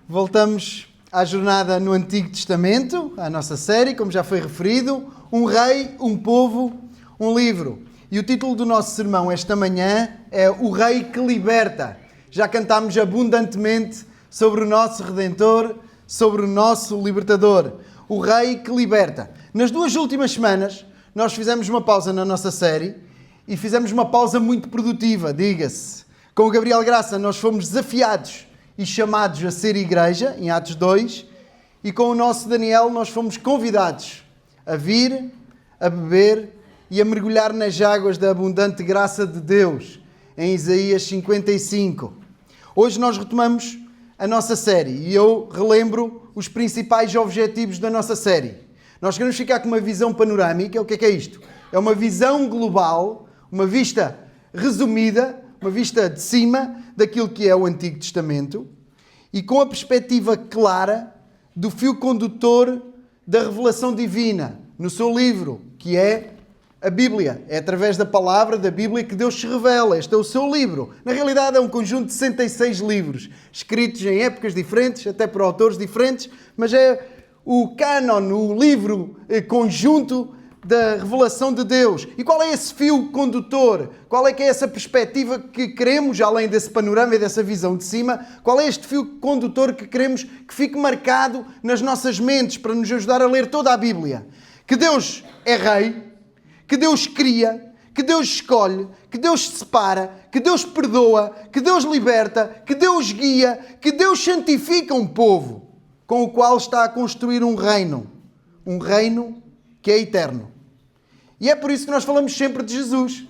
Voltamos à jornada no Antigo Testamento, à nossa série, como já foi referido, um rei, um povo, um livro. E o título do nosso sermão esta manhã é O Rei que Liberta. Já cantámos abundantemente sobre o nosso Redentor, sobre o nosso Libertador. O Rei que Liberta. Nas duas últimas semanas, nós fizemos uma pausa na nossa série e fizemos uma pausa muito produtiva, diga-se. Com o Gabriel Graça, nós fomos desafiados e chamados a ser igreja, em Atos 2, e com o nosso Daniel nós fomos convidados a vir, a beber e a mergulhar nas águas da abundante graça de Deus, em Isaías 55. Hoje nós retomamos a nossa série e eu relembro os principais objetivos da nossa série. Nós queremos ficar com uma visão panorâmica. O que é isto? É uma visão global, uma vista resumida, uma vista de cima daquilo que é o Antigo Testamento e com a perspectiva clara do fio condutor da revelação divina no seu livro, que é a Bíblia. É através da palavra da Bíblia que Deus se revela. Este é o seu livro. Na realidade é um conjunto de 66 livros, escritos em épocas diferentes, até por autores diferentes, mas é o cânon, o livro conjunto da revelação de Deus. E qual é esse fio condutor? Qual é que é essa perspectiva que queremos, além desse panorama e dessa visão de cima, qual é este fio condutor que queremos que fique marcado nas nossas mentes para nos ajudar a ler toda a Bíblia? Que Deus é Rei, que Deus cria, que Deus escolhe, que Deus separa, que Deus perdoa, que Deus liberta, que Deus guia, que Deus santifica um povo com o qual está a construir um reino que é eterno. E é por isso que nós falamos sempre de Jesus,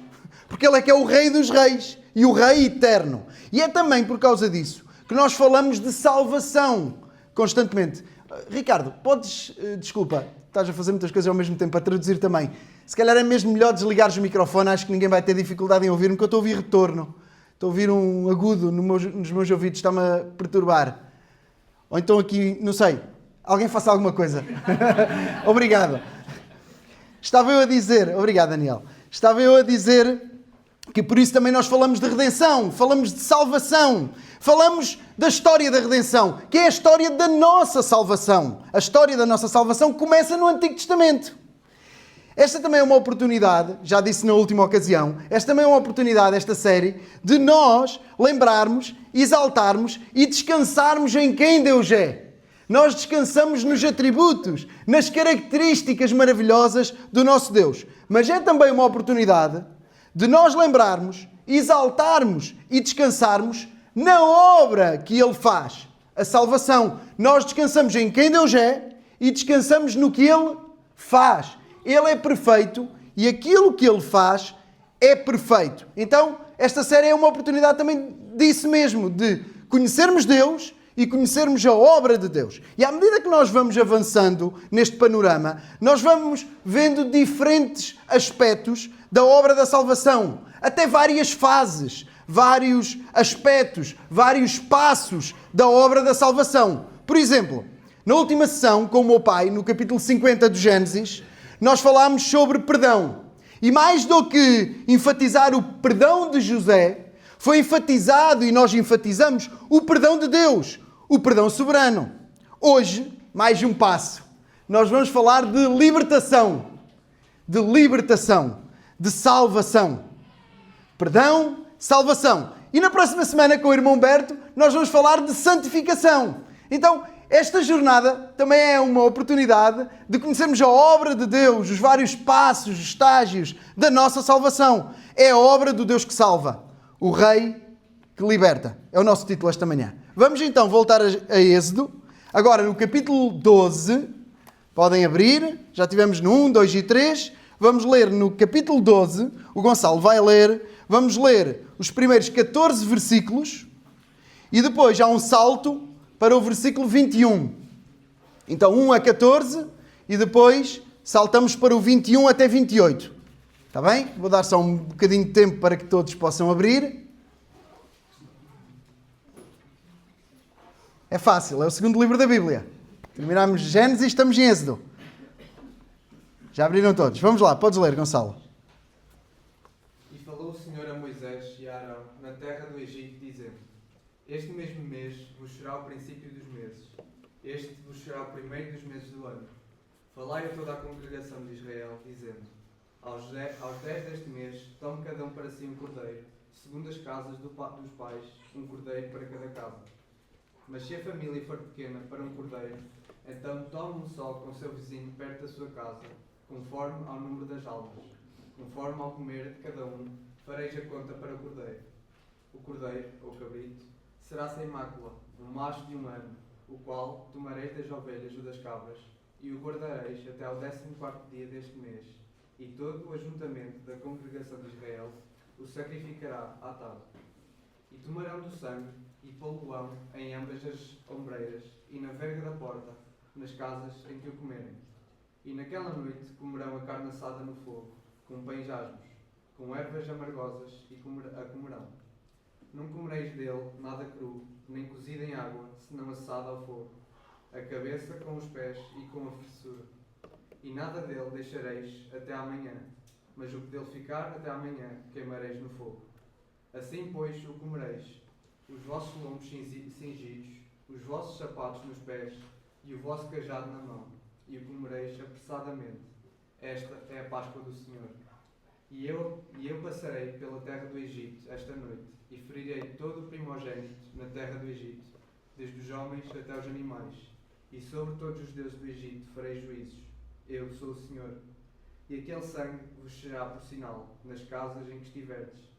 porque Ele é que é o Rei dos Reis e o Rei eterno. E é também por causa disso que nós falamos de salvação constantemente. Ricardo, desculpa, estás a fazer muitas coisas ao mesmo tempo, a traduzir também. Se calhar é mesmo melhor desligares o microfone, acho que ninguém vai ter dificuldade em ouvir-me, porque eu estou a ouvir retorno. Estou a ouvir um agudo nos meus ouvidos, está-me a perturbar. Ou então aqui, não sei, alguém faça alguma coisa. Obrigado. Estava eu a dizer, obrigado Daniel, estava eu a dizer que por isso também nós falamos de redenção, falamos de salvação, falamos da história da redenção, que é a história da nossa salvação. A história da nossa salvação começa no Antigo Testamento. Esta também é uma oportunidade, já disse na última ocasião, esta também é uma oportunidade, esta série, de nós lembrarmos, exaltarmos e descansarmos em quem Deus é. Nós descansamos nos atributos, nas características maravilhosas do nosso Deus. Mas é também uma oportunidade de nós lembrarmos, exaltarmos e descansarmos na obra que Ele faz, a salvação. Nós descansamos em quem Deus é e descansamos no que Ele faz. Ele é perfeito e aquilo que Ele faz é perfeito. Então, esta série é uma oportunidade também disso mesmo, de conhecermos Deus e conhecermos a obra de Deus. E à medida que nós vamos avançando neste panorama, nós vamos vendo diferentes aspectos da obra da salvação. Até várias fases, vários aspectos, vários passos da obra da salvação. Por exemplo, na última sessão com o meu pai, no capítulo 50 do Gênesis, nós falámos sobre perdão. E mais do que enfatizar o perdão de José, foi enfatizado, e nós enfatizamos, o perdão de Deus, o perdão soberano. Hoje, mais um passo. Nós vamos falar de libertação, de salvação. Perdão, salvação. E na próxima semana, com o irmão Humberto, nós vamos falar de santificação. Então, esta jornada também é uma oportunidade de conhecermos a obra de Deus, os vários passos, os estágios da nossa salvação. É a obra do Deus que salva, o Rei que liberta. É o nosso título esta manhã. Vamos então voltar a Êxodo. Agora no capítulo 12, podem abrir, já tivemos no 1, 2 e 3. Vamos ler no capítulo 12, o Gonçalo vai ler, vamos ler os primeiros 14 versículos e depois há um salto para o versículo 21. Então 1 a 14 e depois saltamos para o 21 até 28. Está bem? Vou dar só um bocadinho de tempo para que todos possam abrir. É fácil, é o segundo livro da Bíblia. Terminamos Gênesis e estamos em Êxodo. Já abriram todos? Vamos lá, podes ler, Gonçalo. E falou o Senhor a Moisés e a Arão na terra do Egito, dizendo: Este mesmo mês vos será o princípio dos meses. Este vos será o primeiro dos meses do ano. Falai a toda a congregação de Israel, dizendo: aos 10 deste mês, tome cada um para si um cordeiro, segundo as casas dos pais, um cordeiro para cada casa. Mas se a família for pequena para um cordeiro, então tome um só com seu vizinho perto da sua casa, conforme ao número das almas. Conforme ao comer de cada um, fareis a conta para o cordeiro. O cordeiro, ou cabrito, será sem mácula, um macho de 1 ano, o qual tomareis das ovelhas ou das cabras, e o guardareis até ao 14º dia deste mês, e todo o ajuntamento da congregação de Israel o sacrificará à tarde. E tomarão do sangue, e pô-lo-ão em ambas as ombreiras, e na verga da porta, nas casas em que o comerem. E naquela noite comerão a carne assada no fogo, com pães asmos, com ervas amargosas, e a comerão. Não comereis dele nada cru, nem cozido em água, senão assado ao fogo, a cabeça com os pés e com a fissura. E nada dele deixareis até amanhã, mas o que dele ficar até amanhã queimareis no fogo. Assim, pois, o comereis, os vossos lombos cingidos, os vossos sapatos nos pés e o vosso cajado na mão, e o comereis apressadamente. Esta é a Páscoa do Senhor. E eu passarei pela terra do Egito esta noite, e ferirei todo o primogénito na terra do Egito, desde os homens até os animais, e sobre todos os deuses do Egito farei juízos. Eu sou o Senhor. E aquele sangue vos será por sinal nas casas em que estiverdes.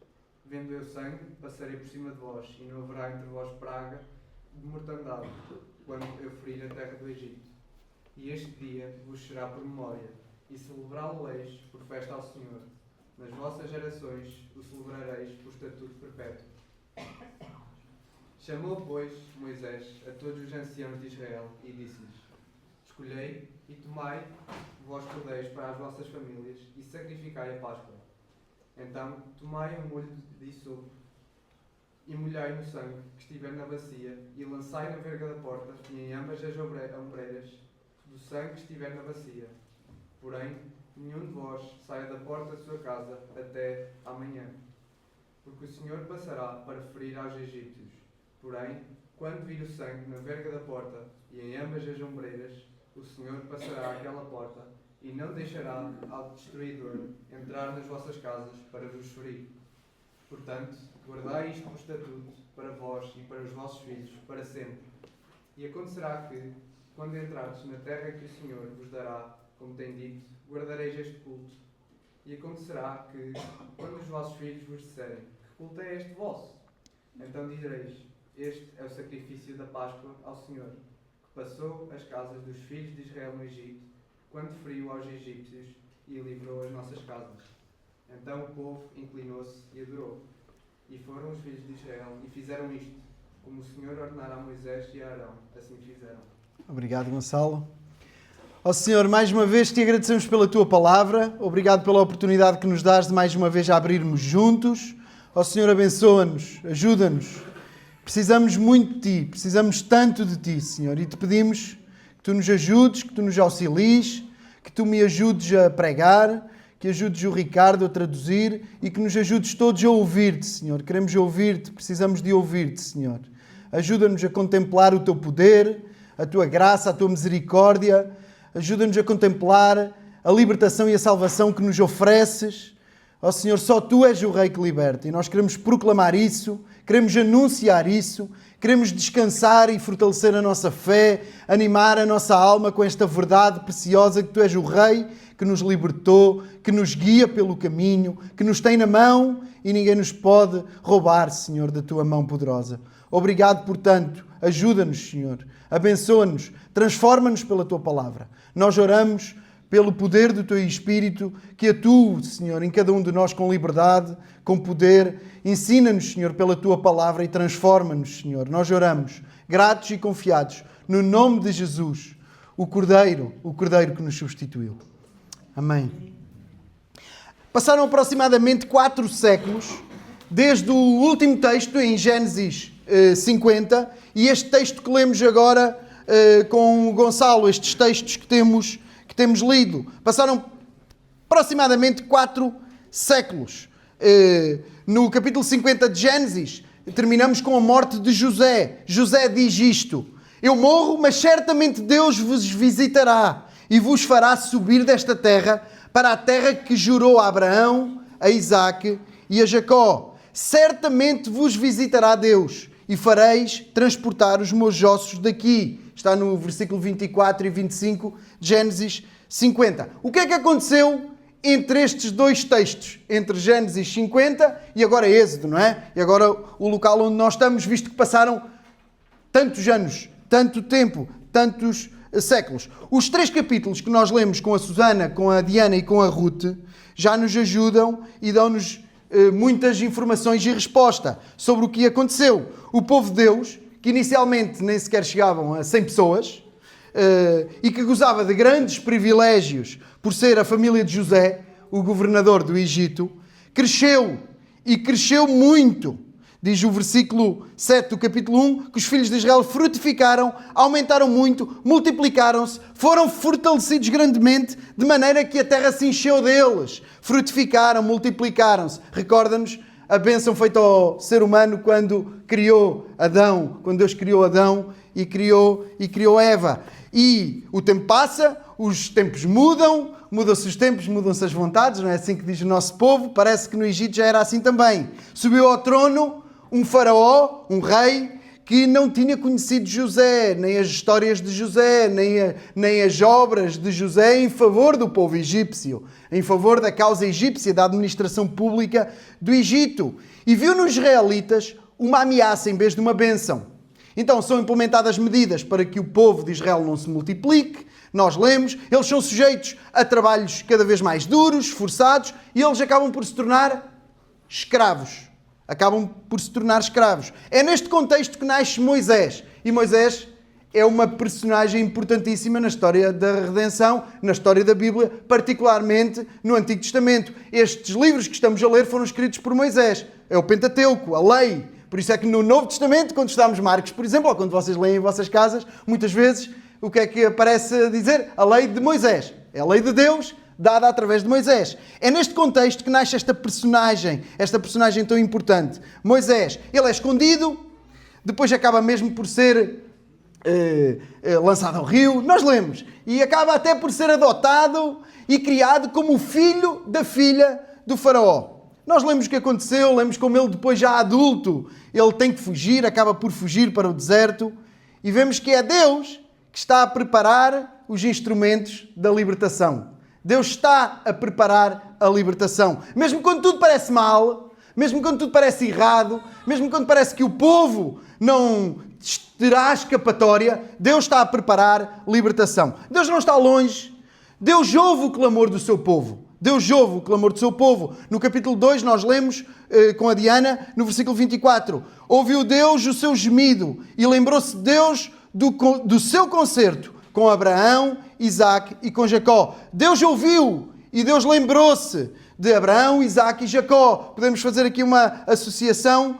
Vendo eu sangue, passarei por cima de vós, e não haverá entre vós praga de mortandade, quando eu ferir a terra do Egito. E este dia vos será por memória, e celebrá-lo-eis por festa ao Senhor. Nas vossas gerações o celebrareis por estatuto perpétuo. Chamou, pois, Moisés a todos os anciãos de Israel e disse-lhes: escolhei e tomai vós cordeiros para as vossas famílias e sacrificai a Páscoa. Então tomai um molho de sopo e molhai no sangue que estiver na bacia e lançai na verga da porta e em ambas as ombreiras do sangue que estiver na bacia. Porém, nenhum de vós saia da porta da sua casa até amanhã, porque o Senhor passará para ferir aos egípcios. Porém, quando vir o sangue na verga da porta e em ambas as ombreiras, o Senhor passará aquela porta e não deixará ao destruidor entrar nas vossas casas para vos ferir. Portanto, guardai isto por estatuto para vós e para os vossos filhos para sempre. E acontecerá que, quando entrardes na terra que o Senhor vos dará, como tem dito, guardareis este culto. E acontecerá que, quando os vossos filhos vos disserem: que culto é este vosso? Então direis: este é o sacrifício da Páscoa ao Senhor, que passou as casas dos filhos de Israel no Egito, quando feriu aos egípcios e livrou as nossas casas. Então o povo inclinou-se e adorou. E foram os filhos de Israel e fizeram isto, como o Senhor ordenara a Moisés e a Arão, assim fizeram. Obrigado, Gonçalo. Ó Senhor, mais uma vez te agradecemos pela tua palavra. Obrigado pela oportunidade que nos dás de mais uma vez abrirmos juntos. Ó Senhor, abençoa-nos, ajuda-nos. Precisamos muito de Ti, precisamos tanto de Ti, Senhor, e te pedimos que Tu nos ajudes, que Tu nos auxilies, que Tu me ajudes a pregar, que ajudes o Ricardo a traduzir e que nos ajudes todos a ouvir-te, Senhor. Queremos ouvir-te, precisamos de ouvir-te, Senhor. Ajuda-nos a contemplar o Teu poder, a Tua graça, a Tua misericórdia. Ajuda-nos a contemplar a libertação e a salvação que nos ofereces. Ó Senhor, só Tu és o Rei que liberta e nós queremos proclamar isso, queremos anunciar isso, queremos descansar e fortalecer a nossa fé, animar a nossa alma com esta verdade preciosa que Tu és o Rei que nos libertou, que nos guia pelo caminho, que nos tem na mão e ninguém nos pode roubar, Senhor, da Tua mão poderosa. Obrigado, portanto, ajuda-nos, Senhor, abençoa-nos, transforma-nos pela Tua palavra. Nós oramos pelo poder do Teu Espírito, que atua, Senhor, em cada um de nós com liberdade, com poder. Ensina-nos, Senhor, pela Tua palavra e transforma-nos, Senhor. Nós oramos, gratos e confiados, no nome de Jesus, o Cordeiro que nos substituiu. Amém. Passaram aproximadamente 4 séculos, desde o último texto, em Gênesis 50, e este texto que lemos agora com o Gonçalo, estes textos que temos lido. Passaram aproximadamente 4 séculos. No capítulo 50 de Gênesis, terminamos com a morte de José. José diz isto: eu morro, mas certamente Deus vos visitará e vos fará subir desta terra para a terra que jurou a Abraão, a Isaque e a Jacó. Certamente vos visitará Deus e fareis transportar os meus ossos daqui. Está no versículo 24 e 25 de Gênesis 50. O que é que aconteceu entre estes dois textos? Entre Gênesis 50 e agora Êxodo, não é? E agora o local onde nós estamos, visto que passaram tantos anos, tanto tempo, tantos séculos. Os 3 capítulos que nós lemos com a Susana, com a Diana e com a Ruth já nos ajudam e dão-nos muitas informações e resposta sobre o que aconteceu. O povo de Deus, que inicialmente nem sequer chegavam a 100 pessoas e que gozava de grandes privilégios por ser a família de José, o governador do Egito, cresceu e cresceu muito. Diz o versículo 7 do capítulo 1 que os filhos de Israel frutificaram, aumentaram muito, multiplicaram-se, foram fortalecidos grandemente, de maneira que a terra se encheu deles. Frutificaram, multiplicaram-se. Recorda-nos a bênção feita ao ser humano quando criou Adão, quando Deus criou Adão e criou Eva. E o tempo passa, os tempos mudam, mudam-se os tempos, mudam-se as vontades, não é assim que diz o nosso povo? Parece que no Egito já era assim também. Subiu ao trono um faraó, um rei, que não tinha conhecido José, nem as histórias de José, nem as obras de José em favor do povo egípcio, em favor da causa egípcia, da administração pública do Egito. E viu nos israelitas uma ameaça em vez de uma bênção. Então são implementadas medidas para que o povo de Israel não se multiplique. Nós lemos, eles são sujeitos a trabalhos cada vez mais duros, forçados, e eles acabam por se tornar escravos. É neste contexto que nasce Moisés. E Moisés é uma personagem importantíssima na história da redenção, na história da Bíblia, particularmente no Antigo Testamento. Estes livros que estamos a ler foram escritos por Moisés. É o Pentateuco, a lei. Por isso é que no Novo Testamento, quando estudamos Marcos, por exemplo, ou quando vocês leem em vossas casas, muitas vezes, o que é que aparece a dizer? A lei de Moisés. É a lei de Deus, dada através de Moisés. É neste contexto que nasce esta personagem tão importante. Moisés, ele é escondido, depois acaba mesmo por ser lançado ao rio, nós lemos, e acaba até por ser adotado e criado como o filho da filha do faraó. Nós lemos o que aconteceu, lemos como ele depois já adulto, ele tem que fugir, acaba por fugir para o deserto, e vemos que é Deus que está a preparar os instrumentos da libertação. Deus está a preparar a libertação. Mesmo quando tudo parece mal, mesmo quando tudo parece errado, mesmo quando parece que o povo não terá escapatória, Deus está a preparar libertação. Deus não está longe. Deus ouve o clamor do seu povo. No capítulo 2 nós lemos com a Diana, no versículo 24. Ouviu Deus o seu gemido e lembrou-se Deus do seu concerto com Abraão, Isaque e com Jacó. Deus ouviu e Deus lembrou-se de Abraão, Isaque e Jacó. Podemos fazer aqui uma associação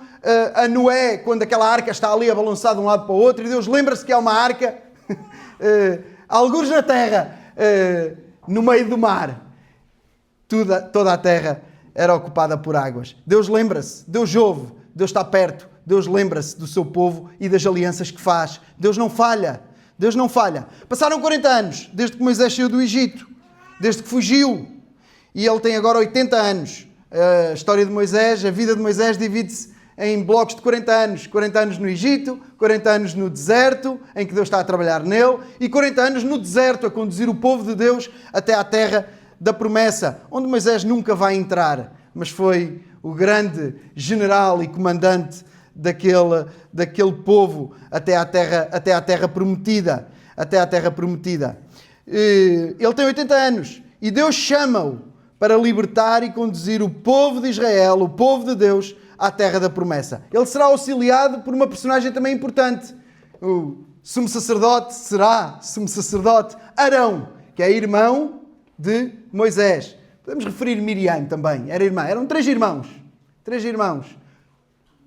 a Noé, quando aquela arca está ali a balançar de um lado para o outro, e Deus lembra-se que há uma arca algures na terra, no meio do mar. Toda a terra era ocupada por águas. Deus lembra-se, Deus ouve, Deus está perto, Deus lembra-se do seu povo e das alianças que faz. Deus não falha. Passaram 40 anos desde que Moisés saiu do Egito, desde que fugiu, e ele tem agora 80 anos. A história de Moisés, a vida de Moisés divide-se em blocos de 40 anos. 40 anos no Egito, 40 anos no deserto, em que Deus está a trabalhar nele, e 40 anos no deserto, a conduzir o povo de Deus até à terra da promessa, onde Moisés nunca vai entrar, mas foi o grande general e comandante daquele povo até à terra prometida. Ele tem 80 anos e Deus chama-o para libertar e conduzir o povo de Israel, o povo de Deus, à terra da promessa. Ele será auxiliado por uma personagem também importante. O sumo sacerdote Arão, que é irmão de Moisés. Podemos referir Miriam também, era irmã. Eram 3 irmãos.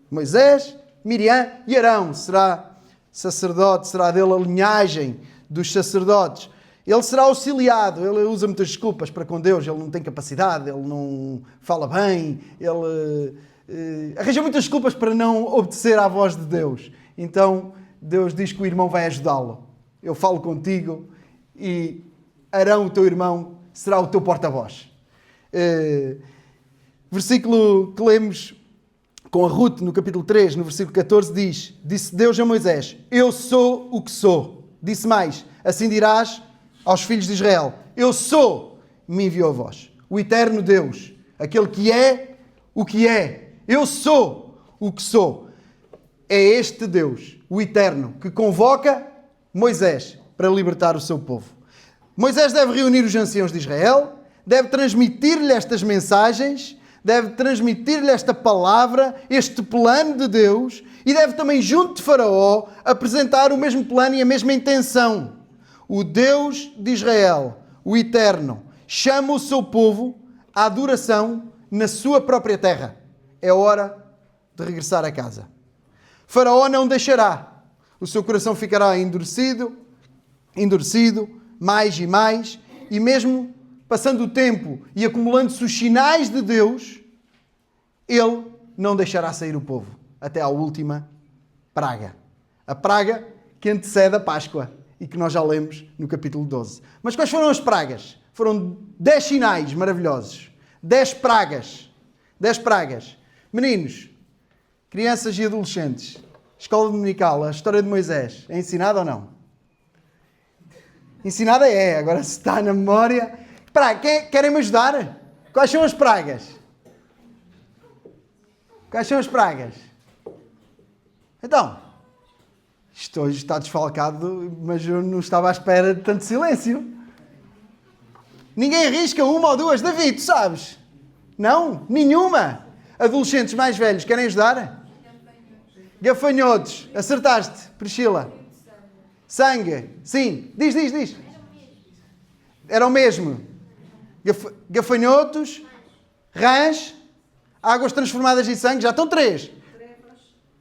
Moisés, Miriam e Arão. Será sacerdote, será dele a linhagem dos sacerdotes. Ele será auxiliado, ele usa muitas desculpas para com Deus, ele não tem capacidade, ele não fala bem, ele arranja muitas desculpas para não obedecer à voz de Deus. Então Deus diz que o irmão vai ajudá-lo. Eu falo contigo e Arão, o teu irmão, será o teu porta-voz. Versículo que lemos com a Ruth no capítulo 3, no versículo 14, diz: disse Deus a Moisés, eu sou o que sou. Disse mais, assim dirás aos filhos de Israel, eu sou, me enviou a vós. O eterno Deus, aquele que é o que é. Eu sou o que sou. É este Deus, o eterno, que convoca Moisés para libertar o seu povo. Moisés deve reunir os anciãos de Israel, deve transmitir-lhe estas mensagens, deve transmitir-lhe esta palavra, este plano de Deus, e deve também, junto de Faraó, apresentar o mesmo plano e a mesma intenção. O Deus de Israel, o Eterno, chama o seu povo à adoração na sua própria terra. É hora de regressar a casa. Faraó não deixará. O seu coração ficará endurecido, mais e mais, e mesmo passando o tempo e acumulando-se os sinais de Deus, ele não deixará sair o povo até à última praga. A praga que antecede a Páscoa e que nós já lemos no capítulo 12. Mas quais foram as pragas? Foram 10 sinais maravilhosos. 10 pragas. 10 pragas. Meninos, crianças e adolescentes, escola dominical, a história de Moisés, é ensinada ou não? Ensinada é. Agora se está na memória... Querem-me ajudar? Quais são as pragas? Quais são as pragas? Então, isto hoje está desfalcado, mas eu não estava à espera de tanto silêncio. Ninguém arrisca uma ou duas. David, tu sabes? Não? Nenhuma? Adolescentes mais velhos, querem ajudar? Gafanhotos. Acertaste, Priscila. Sangue. Sim. Diz. Era o mesmo. Gafanhotos, rãs, águas transformadas em sangue, já estão 3.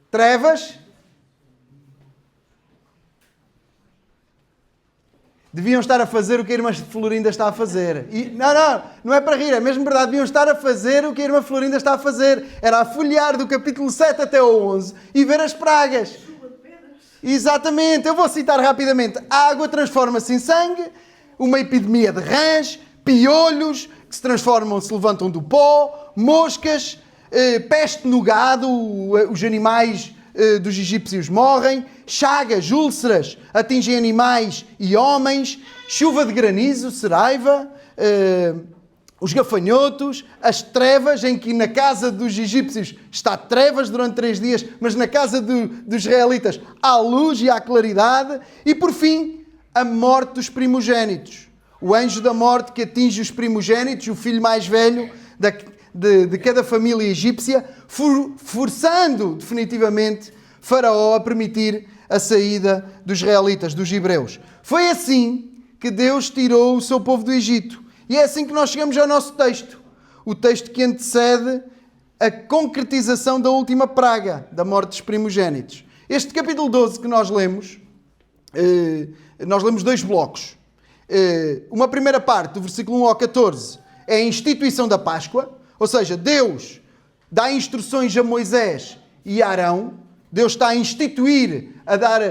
Trevas. Deviam estar a fazer o que a irmã Florinda está a fazer. Não é para rir, é mesmo verdade. Deviam estar a fazer o que a irmã Florinda está a fazer. Era a folhear do capítulo 7 até o 11 e ver as pragas. Exatamente, eu vou citar rapidamente. A água transforma-se em sangue, uma epidemia de rãs, piolhos que se transformam, se levantam do pó, moscas, peste no gado, os animais dos egípcios morrem, chagas, úlceras atingem animais e homens, chuva de granizo, seraiva, os gafanhotos, as trevas, em que na casa dos egípcios está trevas durante 3 dias, mas na casa dos israelitas há luz e há claridade, e por fim, a morte dos primogénitos. O anjo da morte que atinge os primogénitos, o filho mais velho de cada família egípcia, forçando definitivamente Faraó a permitir a saída dos israelitas, dos hebreus. Foi assim que Deus tirou o seu povo do Egito. E é assim que nós chegamos ao nosso texto. O texto que antecede a concretização da última praga, da morte dos primogénitos. Este capítulo 12 que nós lemos 2 blocos. Uma primeira parte, do versículo 1 ao 14, é a instituição da Páscoa, ou seja, Deus dá instruções a Moisés e a Arão. Deus está a instituir, a dar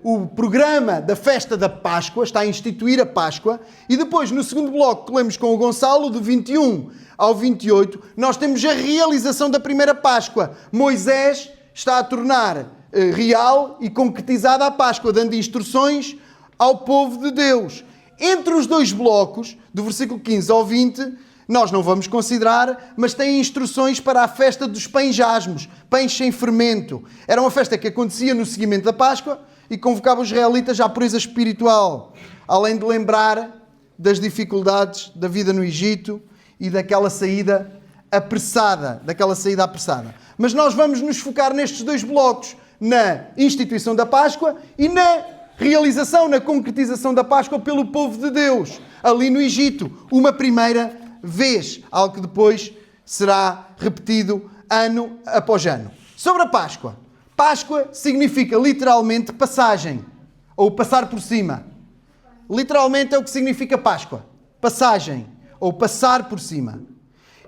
o programa da festa da Páscoa, está a instituir a Páscoa. E depois, no segundo bloco que lemos com o Gonçalo, do 21 ao 28, nós temos a realização da primeira Páscoa. Moisés está a tornar real e concretizada a Páscoa, dando instruções ao povo de Deus. Entre os 2 blocos, do versículo 15 ao 20, nós não vamos considerar, mas tem instruções para a festa dos pães jasmos, pães sem fermento. Era uma festa que acontecia no seguimento da Páscoa e convocava os israelitas à pureza espiritual, além de lembrar das dificuldades da vida no Egito e daquela saída apressada. Mas nós vamos nos focar nestes 2 blocos, na instituição da Páscoa e na realização, na concretização da Páscoa pelo povo de Deus, ali no Egito, uma primeira vez, algo que depois será repetido ano após ano. Sobre a Páscoa. Páscoa significa literalmente passagem, ou passar por cima. Literalmente é o que significa Páscoa. Passagem, ou passar por cima.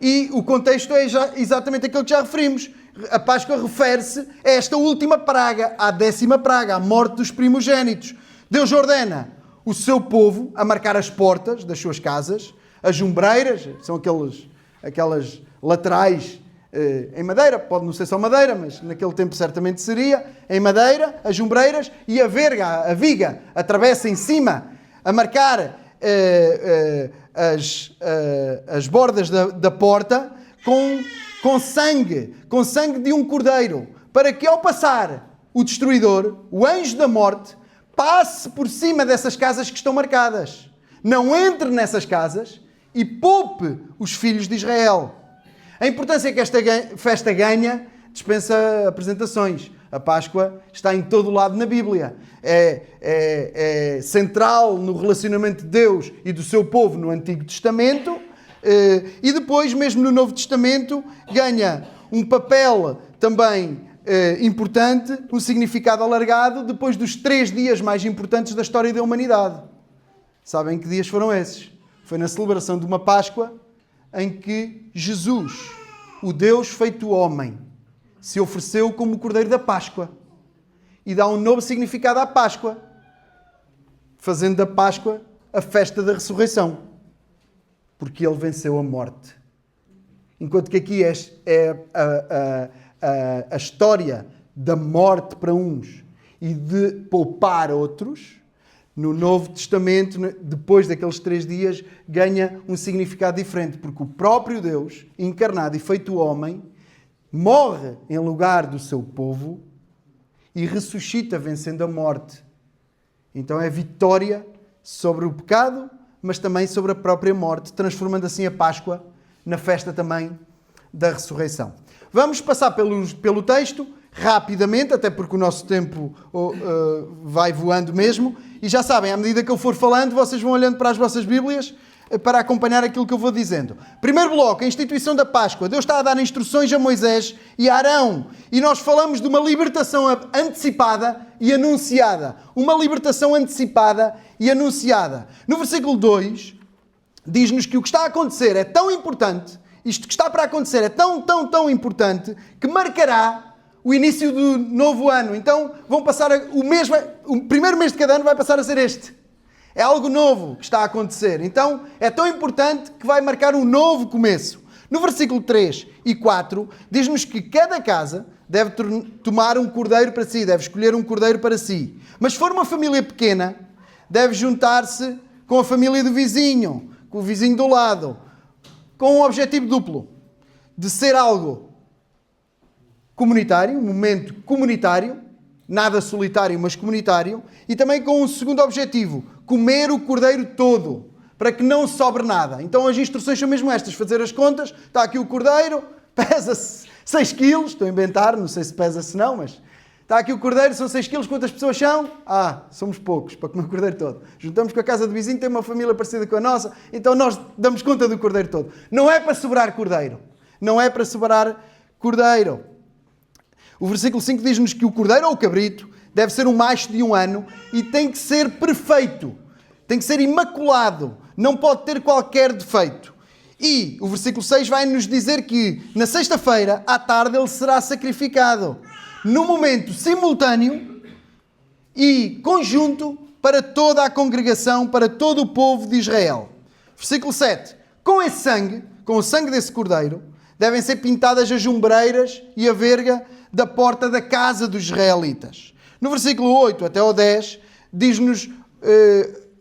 E o contexto é exatamente aquele que já referimos. A Páscoa refere-se a esta última praga, à 10ª praga, à morte dos primogénitos. Deus ordena o seu povo a marcar as portas das suas casas, as umbreiras, são aquelas laterais em madeira, pode não ser só madeira, mas naquele tempo certamente seria, em madeira, as umbreiras, e a verga, a viga, atravessa em cima, a marcar as bordas da porta com sangue de um cordeiro, para que ao passar o destruidor, o anjo da morte, passe por cima dessas casas que estão marcadas, não entre nessas casas e poupe os filhos de Israel. A importância que esta festa ganha dispensa apresentações. A Páscoa está em todo o lado na Bíblia. É central no relacionamento de Deus e do seu povo no Antigo Testamento, e depois, mesmo no Novo Testamento, ganha um papel também importante, um significado alargado, depois dos 3 dias mais importantes da história da humanidade. Sabem que dias foram esses? Foi na celebração de uma Páscoa em que Jesus, o Deus feito homem, se ofereceu como o Cordeiro da Páscoa e dá um novo significado à Páscoa, fazendo da Páscoa a festa da ressurreição, porque ele venceu a morte. Enquanto que aqui é a história da morte para uns e de poupar outros, no Novo Testamento, depois daqueles 3 dias, ganha um significado diferente, porque o próprio Deus, encarnado e feito homem, morre em lugar do seu povo e ressuscita vencendo a morte. Então é vitória sobre o pecado, mas também sobre a própria morte, transformando assim a Páscoa na festa também da ressurreição. Vamos passar pelo texto rapidamente, até porque o nosso tempo vai voando mesmo. E já sabem, à medida que eu for falando, vocês vão olhando para as vossas Bíblias para acompanhar aquilo que eu vou dizendo. Primeiro bloco, a instituição da Páscoa. Deus está a dar instruções a Moisés e a Arão. E nós falamos de uma libertação antecipada e anunciada. Uma libertação antecipada e anunciada. No versículo 2, diz-nos que o que está a acontecer é tão importante, isto que está para acontecer é tão importante, que marcará o início do novo ano. Então vão passar o primeiro mês de cada ano vai passar a ser este. É algo novo que está a acontecer. Então é tão importante que vai marcar um novo começo. No versículo 3 e 4 diz-nos que cada casa deve tomar um cordeiro para si, deve escolher um cordeiro para si. Mas se for uma família pequena, deve juntar-se com a família do vizinho, com o vizinho do lado, com um objetivo duplo, de ser algo comunitário, um momento comunitário, nada solitário, mas comunitário, e também com um segundo objetivo, comer o cordeiro todo, para que não sobre nada. Então as instruções são mesmo estas, fazer as contas, está aqui o cordeiro, pesa 6 quilos, estou a inventar, não sei se pesa se não, mas está aqui o cordeiro, são 6 quilos, quantas pessoas são? Somos poucos, para comer o cordeiro todo. Juntamos com a casa do vizinho, tem uma família parecida com a nossa, então nós damos conta do cordeiro todo. Não é para sobrar cordeiro, não é para sobrar cordeiro. O versículo 5 diz-nos que o cordeiro ou o cabrito deve ser um macho de 1 ano e tem que ser perfeito, tem que ser imaculado, não pode ter qualquer defeito. E o versículo 6 vai nos dizer que na sexta-feira, à tarde, ele será sacrificado, num momento simultâneo e conjunto para toda a congregação, para todo o povo de Israel. Versículo 7. Com esse sangue, com o sangue desse cordeiro, devem ser pintadas as umbreiras e a verga da porta da casa dos israelitas. No versículo 8 até ao 10, diz-nos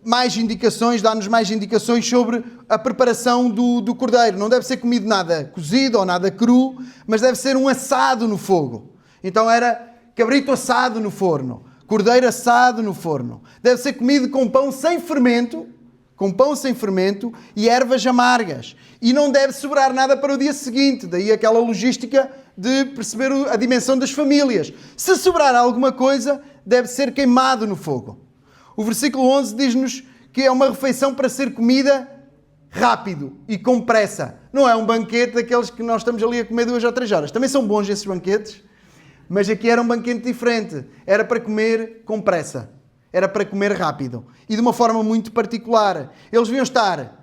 mais indicações, dá-nos mais indicações sobre a preparação do cordeiro. Não deve ser comido nada cozido ou nada cru, mas deve ser um assado no fogo. Então era cabrito assado no forno, cordeiro assado no forno. Deve ser comido com pão sem fermento, e ervas amargas. E não deve sobrar nada para o dia seguinte. Daí aquela logística de perceber a dimensão das famílias. Se sobrar alguma coisa, deve ser queimado no fogo. O versículo 11 diz-nos que é uma refeição para ser comida rápido e com pressa. Não é um banquete daqueles que nós estamos ali a comer 2 ou 3 horas. Também são bons esses banquetes, mas aqui era um banquete diferente. Era para comer com pressa. Era para comer rápido. E de uma forma muito particular. Eles deviam estar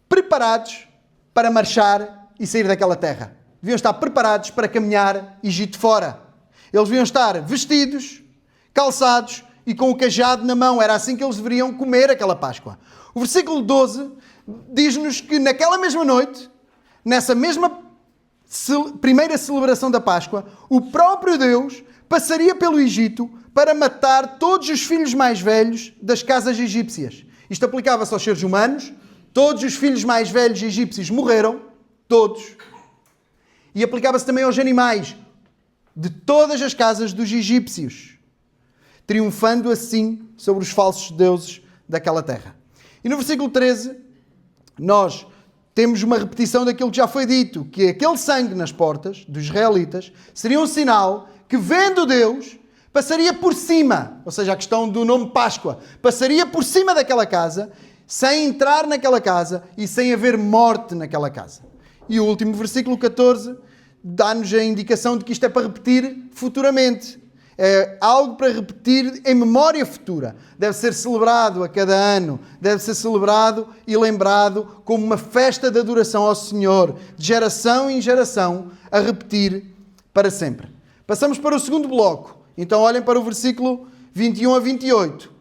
preparados para marchar e sair daquela terra. Deviam estar preparados para caminhar Egito fora. Eles deviam estar vestidos, calçados e com o cajado na mão. Era assim que eles deveriam comer aquela Páscoa. O versículo 12 diz-nos que naquela mesma noite, nessa mesma primeira celebração da Páscoa, o próprio Deus passaria pelo Egito para matar todos os filhos mais velhos das casas egípcias. Isto aplicava-se aos seres humanos. Todos os filhos mais velhos egípcios morreram. Todos. E aplicava-se também aos animais de todas as casas dos egípcios, triunfando assim sobre os falsos deuses daquela terra. E no versículo 13, nós temos uma repetição daquilo que já foi dito, que aquele sangue nas portas dos israelitas seria um sinal que, vendo Deus, passaria por cima, ou seja, a questão do nome Páscoa, passaria por cima daquela casa, sem entrar naquela casa e sem haver morte naquela casa. E o último versículo 14 dá-nos a indicação de que isto é para repetir futuramente. É algo para repetir em memória futura. Deve ser celebrado a cada ano. Deve ser celebrado e lembrado como uma festa de adoração ao Senhor, de geração em geração, a repetir para sempre. Passamos para o segundo bloco. Então olhem para o versículo 21 a 28.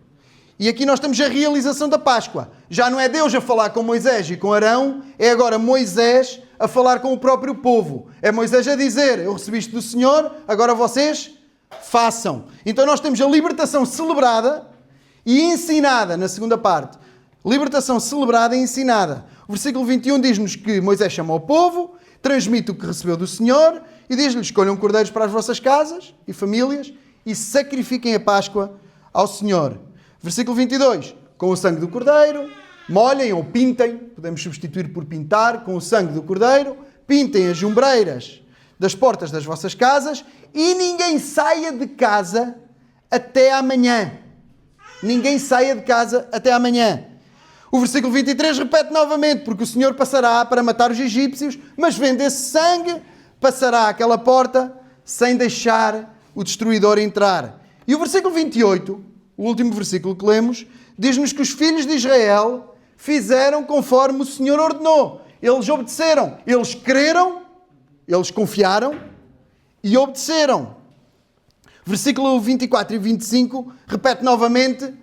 E aqui nós temos a realização da Páscoa. Já não é Deus a falar com Moisés e com Arão, é agora Moisés a falar com o próprio povo. É Moisés a dizer: eu recebi isto do Senhor, agora vocês façam. Então nós temos a libertação celebrada e ensinada na segunda parte. Libertação celebrada e ensinada. O versículo 21 diz-nos que Moisés chama o povo, transmite o que recebeu do Senhor e diz-lhes: escolham cordeiros para as vossas casas e famílias e sacrifiquem a Páscoa ao Senhor. Versículo 22. Com o sangue do cordeiro, molhem ou pintem, podemos substituir por pintar, com o sangue do cordeiro, pintem as ombreiras das portas das vossas casas e ninguém saia de casa até amanhã. Ninguém saia de casa até amanhã. O versículo 23 repete novamente: porque o Senhor passará para matar os egípcios, mas vendo esse sangue, passará aquela porta sem deixar o destruidor entrar. E o versículo 28, o último versículo que lemos, diz-nos que os filhos de Israel fizeram conforme o Senhor ordenou. Eles obedeceram, eles creram, eles confiaram e obedeceram. Versículo 24 e 25 repete novamente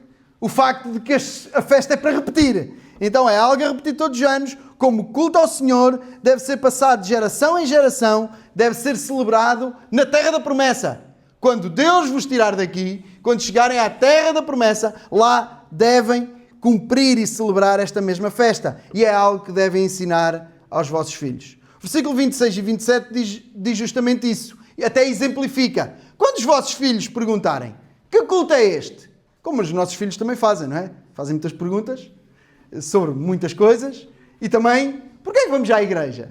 o facto de que a festa é para repetir. Então é algo a repetir todos os anos, como o culto ao Senhor deve ser passado de geração em geração, deve ser celebrado na terra da promessa. Quando Deus vos tirar daqui, quando chegarem à terra da promessa, lá devem cumprir e celebrar esta mesma festa. E é algo que devem ensinar aos vossos filhos. Versículo 26 e 27 diz justamente isso. E até exemplifica. Quando os vossos filhos perguntarem: que culto é este? Como os nossos filhos também fazem, não é? Fazem muitas perguntas sobre muitas coisas. E também: porquê é que vamos à igreja?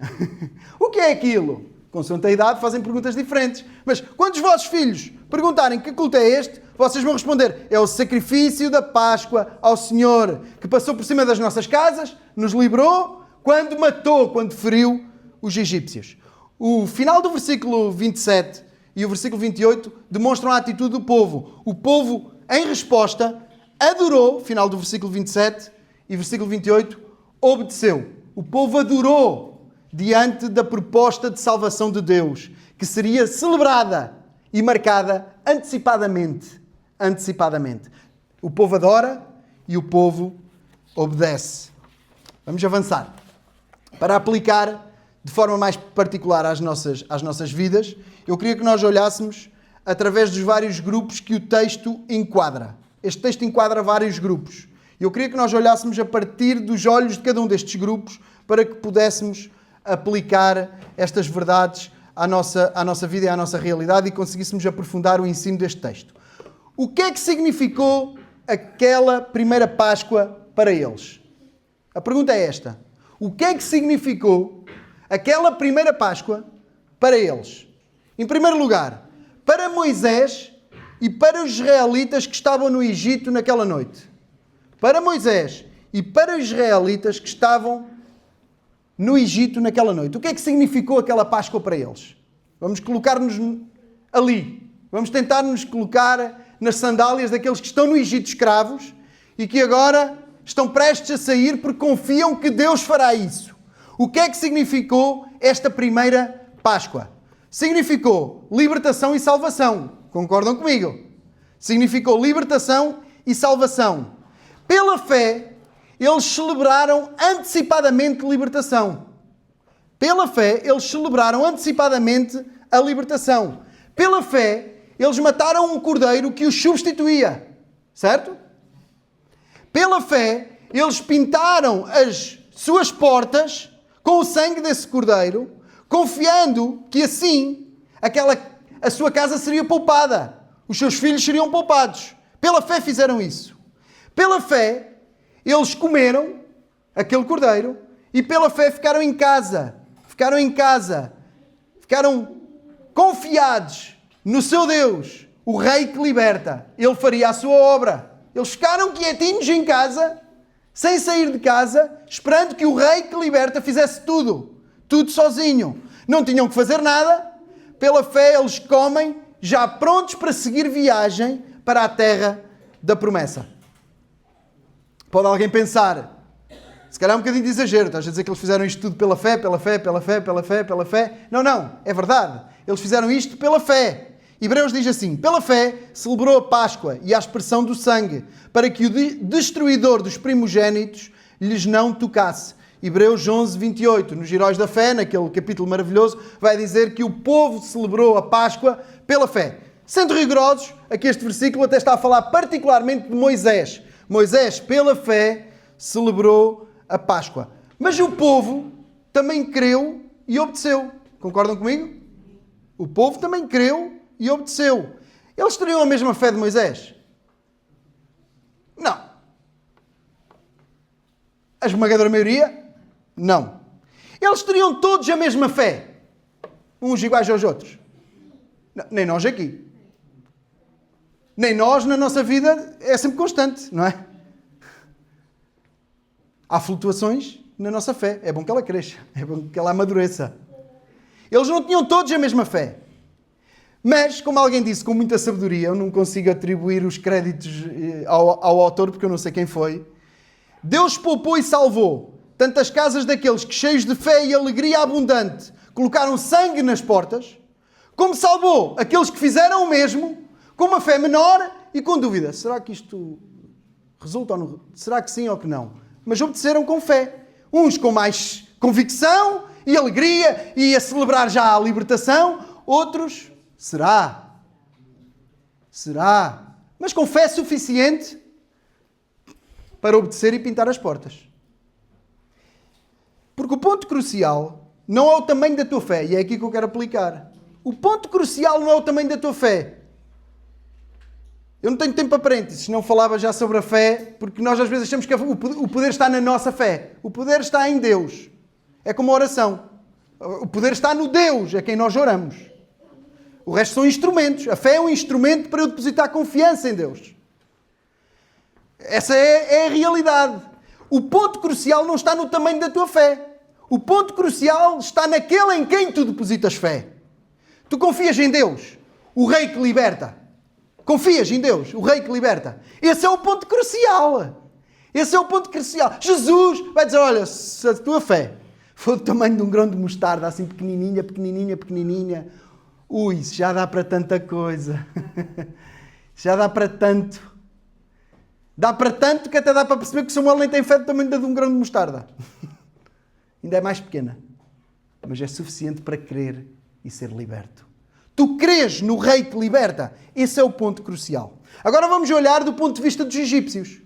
O que é aquilo? Consoante a idade, fazem perguntas diferentes. Mas quando os vossos filhos perguntarem que culto é este, vocês vão responder: é o sacrifício da Páscoa ao Senhor, que passou por cima das nossas casas, nos livrou, quando matou, quando feriu os egípcios. O final do versículo 27 e o versículo 28 demonstram a atitude do povo. O povo, em resposta, adorou, final do versículo 27 e versículo 28, obedeceu. O povo adorou diante da proposta de salvação de Deus, que seria celebrada e marcada antecipadamente. O povo adora e o povo obedece. Vamos avançar. Para aplicar de forma mais particular às nossas vidas, eu queria que nós olhássemos através dos vários grupos que o texto enquadra. Este texto enquadra vários grupos. Eu queria que nós olhássemos a partir dos olhos de cada um destes grupos para que pudéssemos aplicar estas verdades à nossa vida e à nossa realidade e conseguíssemos aprofundar o ensino deste texto. O que é que significou aquela primeira Páscoa para eles? A pergunta é esta. O que é que significou aquela primeira Páscoa para eles? Em primeiro lugar, para Moisés e para os israelitas que estavam no Egito naquela noite. Para Moisés e para os israelitas que estavam no Egito naquela noite. O que é que significou aquela Páscoa para eles? Vamos colocar-nos ali. Vamos tentar nos colocar nas sandálias daqueles que estão no Egito escravos e que agora estão prestes a sair porque confiam que Deus fará isso. O que é que significou esta primeira Páscoa? Significou libertação e salvação. Concordam comigo? Significou libertação e salvação. Pela fé, eles celebraram antecipadamente libertação. Pela fé, eles celebraram antecipadamente a libertação. Pela fé, eles mataram um cordeiro que os substituía. Certo? Pela fé, eles pintaram as suas portas com o sangue desse cordeiro, confiando que assim a sua casa seria poupada. Os seus filhos seriam poupados. Pela fé fizeram isso. Pela fé, eles comeram aquele cordeiro e pela fé ficaram em casa. Ficaram confiados no seu Deus, o Rei que liberta. Ele faria a sua obra. Eles ficaram quietinhos em casa, sem sair de casa, esperando que o Rei que liberta fizesse tudo sozinho. Não tinham que fazer nada. Pela fé eles comem, já prontos para seguir viagem para a terra da promessa. Pode alguém pensar, se calhar é um bocadinho de exagero, estás a dizer que eles fizeram isto tudo pela fé? Não, é verdade. Eles fizeram isto pela fé. Hebreus diz assim: pela fé celebrou a Páscoa e a aspersão do sangue, para que o destruidor dos primogénitos lhes não tocasse. Hebreus 11, 28, nos Heróis da Fé, naquele capítulo maravilhoso, vai dizer que o povo celebrou a Páscoa pela fé. Sendo rigorosos, aqui este versículo até está a falar particularmente de Moisés. Moisés, pela fé, celebrou a Páscoa. Mas o povo também creu e obedeceu. Concordam comigo? O povo também creu e obedeceu. Eles teriam a mesma fé de Moisés? Não. A esmagadora maioria? Não. Eles teriam todos a mesma fé? Uns iguais aos outros? Não, nem nós aqui. Nem nós, na nossa vida, é sempre constante, não é? Há flutuações na nossa fé. É bom que ela cresça. É bom que ela amadureça. Eles não tinham todos a mesma fé. Mas, como alguém disse com muita sabedoria, eu não consigo atribuir os créditos ao autor, porque eu não sei quem foi. Deus poupou e salvou tantas casas daqueles que, cheios de fé e alegria abundante, colocaram sangue nas portas, como salvou aqueles que fizeram o mesmo, com uma fé menor e com dúvida. Será que isto resulta ou não? Será que sim ou que não? Mas obedeceram com fé. Uns com mais convicção e alegria e a celebrar já a libertação. Outros, será? Mas com fé suficiente para obedecer e pintar as portas. Porque o ponto crucial não é o tamanho da tua fé. E é aqui que eu quero aplicar. O ponto crucial não é o tamanho da tua fé. Eu não tenho tempo para parênteses, não falava já sobre a fé, porque nós às vezes achamos que o poder está na nossa fé. O poder está em Deus. É como a oração. O poder está no Deus, a quem nós oramos. O resto são instrumentos. A fé é um instrumento para eu depositar confiança em Deus. Essa é a realidade. O ponto crucial não está no tamanho da tua fé. O ponto crucial está naquele em quem tu depositas fé. Tu confias em Deus, o Rei que liberta. Confias em Deus, o Rei que liberta. Esse é o ponto crucial. Jesus vai dizer, olha, se a tua fé for do tamanho de um grão de mostarda, assim pequenininha, ui, isso já dá para tanta coisa. Já dá para tanto. Dá para tanto que até dá para perceber que Samuel nem tem fé do tamanho de um grão de mostarda. Ainda é mais pequena. Mas é suficiente para crer e ser liberto. Tu crês no Rei que liberta. Esse é o ponto crucial. Agora vamos olhar do ponto de vista dos egípcios.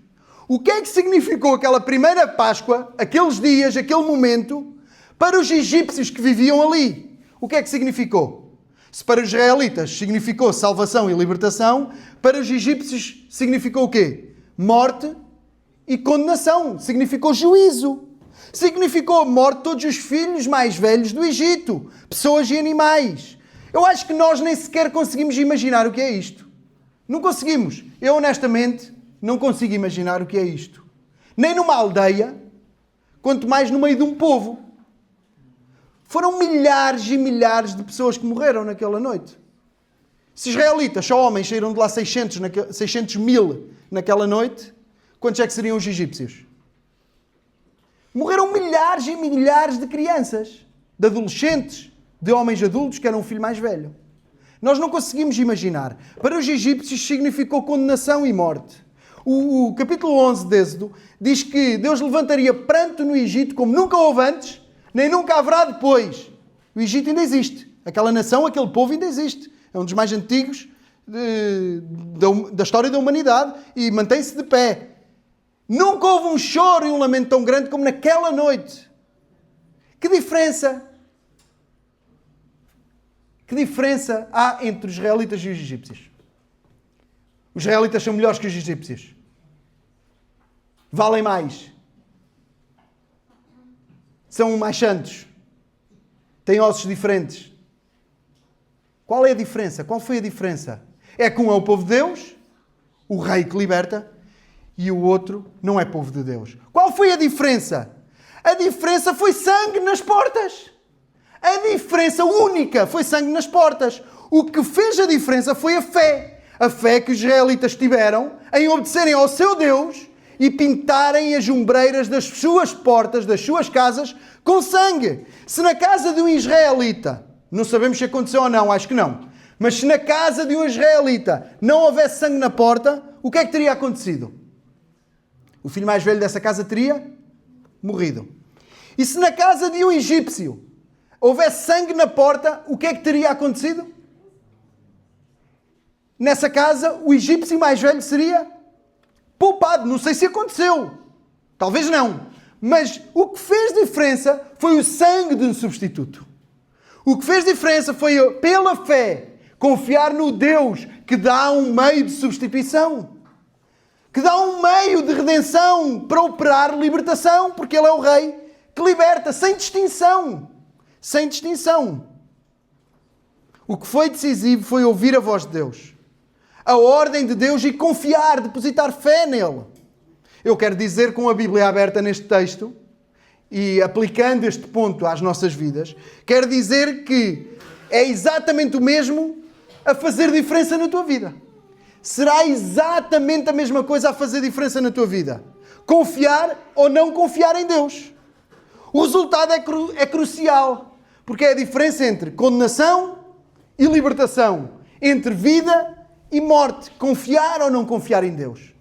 O que é que significou aquela primeira Páscoa, aqueles dias, aquele momento, para os egípcios que viviam ali? O que é que significou? Se para os israelitas significou salvação e libertação, para os egípcios significou o quê? Morte e condenação. Significou juízo. Significou a morte de todos os filhos mais velhos do Egito. Pessoas e animais. Eu acho que nós nem sequer conseguimos imaginar o que é isto. Não conseguimos. Eu, honestamente, não consigo imaginar o que é isto. Nem numa aldeia, quanto mais no meio de um povo. Foram milhares e milhares de pessoas que morreram naquela noite. Se israelitas, só homens, saíram de lá 600 mil naquela noite, quantos é que seriam os egípcios? Morreram milhares milhares e milhares de crianças, de adolescentes, de homens adultos que eram um filho mais velho. Nós não conseguimos imaginar. Para os egípcios significou condenação e morte. O capítulo 11 de Êxodo diz que Deus levantaria pranto no Egito como nunca houve antes, nem nunca haverá depois. O Egito ainda existe. Aquela nação, aquele povo ainda existe. É um dos mais antigos da história da humanidade e mantém-se de pé. Nunca houve um choro e um lamento tão grande como naquela noite. Que diferença? Que diferença há entre os israelitas e os egípcios? Os israelitas são melhores que os egípcios. Valem mais. São mais santos. Têm ossos diferentes. Qual é a diferença? Qual foi a diferença? É que um é o povo de Deus, o rei que liberta, e o outro não é povo de Deus. Qual foi a diferença? A diferença foi sangue nas portas. A diferença única foi sangue nas portas. O que fez a diferença foi a fé. A fé que os israelitas tiveram em obedecerem ao seu Deus e pintarem as ombreiras das suas portas, das suas casas, com sangue. Se na casa de um israelita, não sabemos se aconteceu ou não, acho que não, mas se na casa de um israelita não houvesse sangue na porta, o que é que teria acontecido? O filho mais velho dessa casa teria morrido. E se na casa de um egípcio houvesse sangue na porta, o que é que teria acontecido? Nessa casa, o egípcio mais velho seria poupado. Não sei se aconteceu. Talvez não. Mas o que fez diferença foi o sangue de um substituto. O que fez diferença foi, pela fé, confiar no Deus que dá um meio de substituição. Que dá um meio de redenção para operar libertação, porque Ele é o Rei que liberta, sem distinção. Sem distinção. O que foi decisivo foi ouvir a voz de Deus. A ordem de Deus e confiar, depositar fé nele. Eu quero dizer, com a Bíblia aberta neste texto, e aplicando este ponto às nossas vidas, quero dizer que é exatamente o mesmo a fazer diferença na tua vida. Será exatamente a mesma coisa a fazer diferença na tua vida. Confiar ou não confiar em Deus. O resultado é crucial, porque é a diferença entre condenação e libertação, entre vida e morte. Confiar ou não confiar em Deus.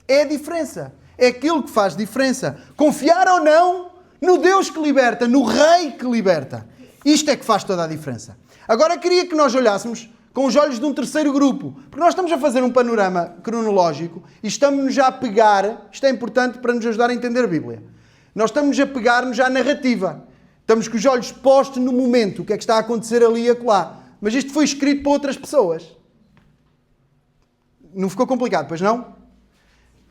É a diferença. É aquilo que faz diferença. Confiar ou não no Deus que liberta, no Rei que liberta. Isto é que faz toda a diferença. Agora queria que nós olhássemos com os olhos de um terceiro grupo, porque nós estamos a fazer um panorama cronológico e estamos-nos já a pegar, isto é importante para nos ajudar a entender a Bíblia, nós estamos a pegar-nos à narrativa. Estamos com os olhos postos no momento, o que é que está a acontecer ali e acolá. Mas isto foi escrito para outras pessoas. Não ficou complicado, pois não?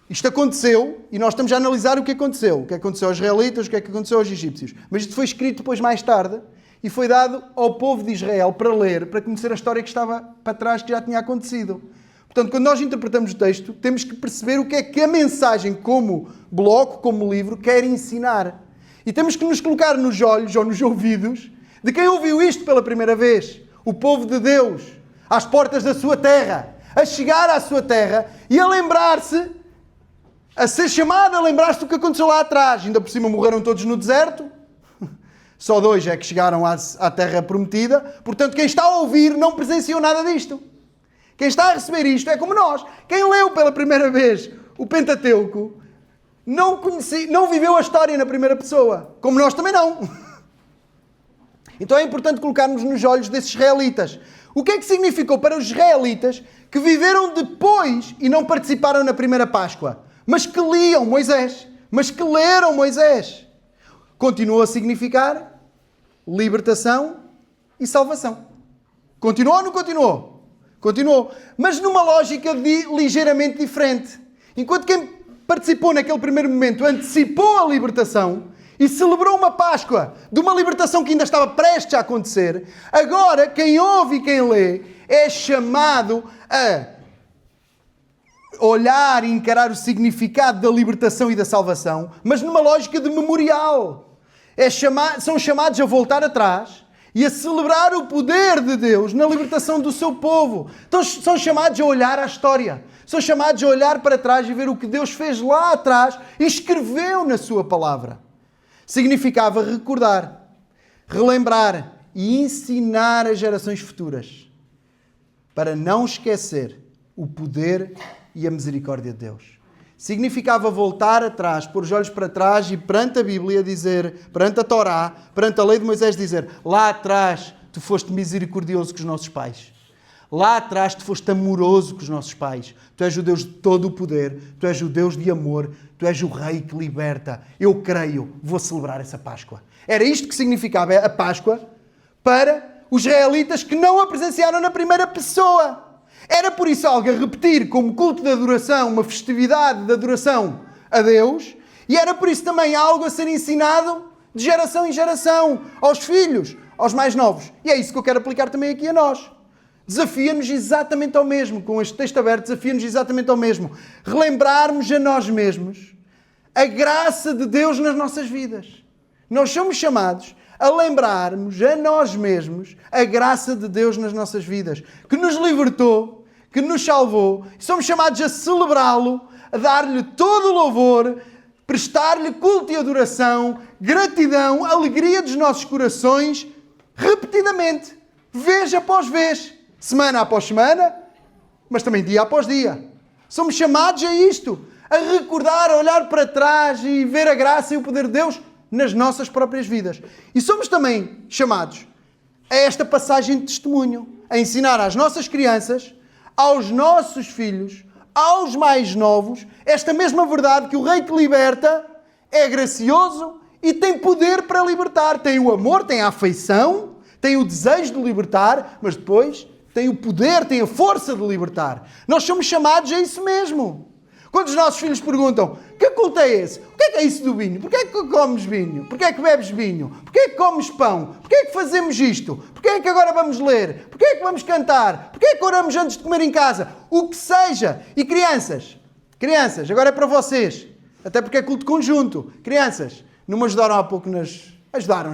Isto aconteceu e nós estamos a analisar o que aconteceu. O que aconteceu aos israelitas, o que aconteceu aos egípcios. Mas isto foi escrito depois mais tarde e foi dado ao povo de Israel para ler, para conhecer a história que estava para trás, que já tinha acontecido. Portanto, quando nós interpretamos o texto, temos que perceber o que é que a mensagem, como bloco, como livro, quer ensinar. E temos que nos colocar nos olhos ou nos ouvidos de quem ouviu isto pela primeira vez. O povo de Deus, às portas da sua terra, a chegar à sua terra e a lembrar-se, a ser chamado a lembrar-se do que aconteceu lá atrás. Ainda por cima morreram todos no deserto. Só 2 é que chegaram à terra prometida. Portanto, quem está a ouvir não presenciou nada disto. Quem está a receber isto é como nós. Quem leu pela primeira vez o Pentateuco não viveu a história na primeira pessoa. Como nós também não. Então é importante colocarmos nos olhos desses israelitas. O que é que significou para os israelitas que viveram depois e não participaram na primeira Páscoa, mas que liam Moisés, mas que leram Moisés? Continuou a significar libertação e salvação. Continuou ou não continuou? Continuou. Mas numa lógica ligeiramente diferente. Enquanto quem participou naquele primeiro momento antecipou a libertação e celebrou uma Páscoa de uma libertação que ainda estava prestes a acontecer, agora quem ouve e quem lê é chamado a olhar e encarar o significado da libertação e da salvação, mas numa lógica de memorial. São chamados a voltar atrás e a celebrar o poder de Deus na libertação do seu povo. Então são chamados a olhar à história. São chamados a olhar para trás e ver o que Deus fez lá atrás e escreveu na sua palavra. Significava recordar, relembrar e ensinar as gerações futuras para não esquecer o poder e a misericórdia de Deus. Significava voltar atrás, pôr os olhos para trás e perante a Bíblia dizer, perante a Torá, perante a lei de Moisés dizer, lá atrás tu foste misericordioso com os nossos pais. Lá atrás tu foste amoroso com os nossos pais. Tu és o Deus de todo o poder, tu és o Deus de amor, tu és o Rei que liberta. Eu creio, vou celebrar essa Páscoa. Era isto que significava a Páscoa para os israelitas que não a presenciaram na primeira pessoa. Era por isso algo a repetir como culto de adoração, uma festividade de adoração a Deus, e era por isso também algo a ser ensinado de geração em geração, aos filhos, aos mais novos. E é isso que eu quero aplicar também aqui a nós. Desafia-nos exatamente ao mesmo, com este texto aberto, desafia-nos exatamente ao mesmo. Relembrarmos a nós mesmos a graça de Deus nas nossas vidas. Nós somos chamados a lembrarmos a nós mesmos a graça de Deus nas nossas vidas, que nos libertou, que nos salvou. Somos chamados a celebrá-lo, a dar-lhe todo o louvor, prestar-lhe culto e adoração, gratidão, alegria dos nossos corações, repetidamente, vez após vez, semana após semana, mas também dia após dia. Somos chamados a isto, a recordar, a olhar para trás e ver a graça e o poder de Deus nas nossas próprias vidas. E somos também chamados a esta passagem de testemunho, a ensinar às nossas crianças, aos nossos filhos, aos mais novos, esta mesma verdade que o Rei que liberta é gracioso e tem poder para libertar. Tem o amor, tem a afeição, tem o desejo de libertar, mas depois tem o poder, tem a força de libertar. Nós somos chamados a isso mesmo. Quando os nossos filhos perguntam, que culto é esse? O que é isso do vinho? Porquê é que comes vinho? Porquê é que bebes vinho? Porquê é que comes pão? Porquê é que fazemos isto? Porquê é que agora vamos ler? Porquê é que vamos cantar? Porquê é que oramos antes de comer em casa? O que seja. E crianças, agora é para vocês. Até porque é culto conjunto. Crianças, não me ajudaram há pouco nas... Ajudaram.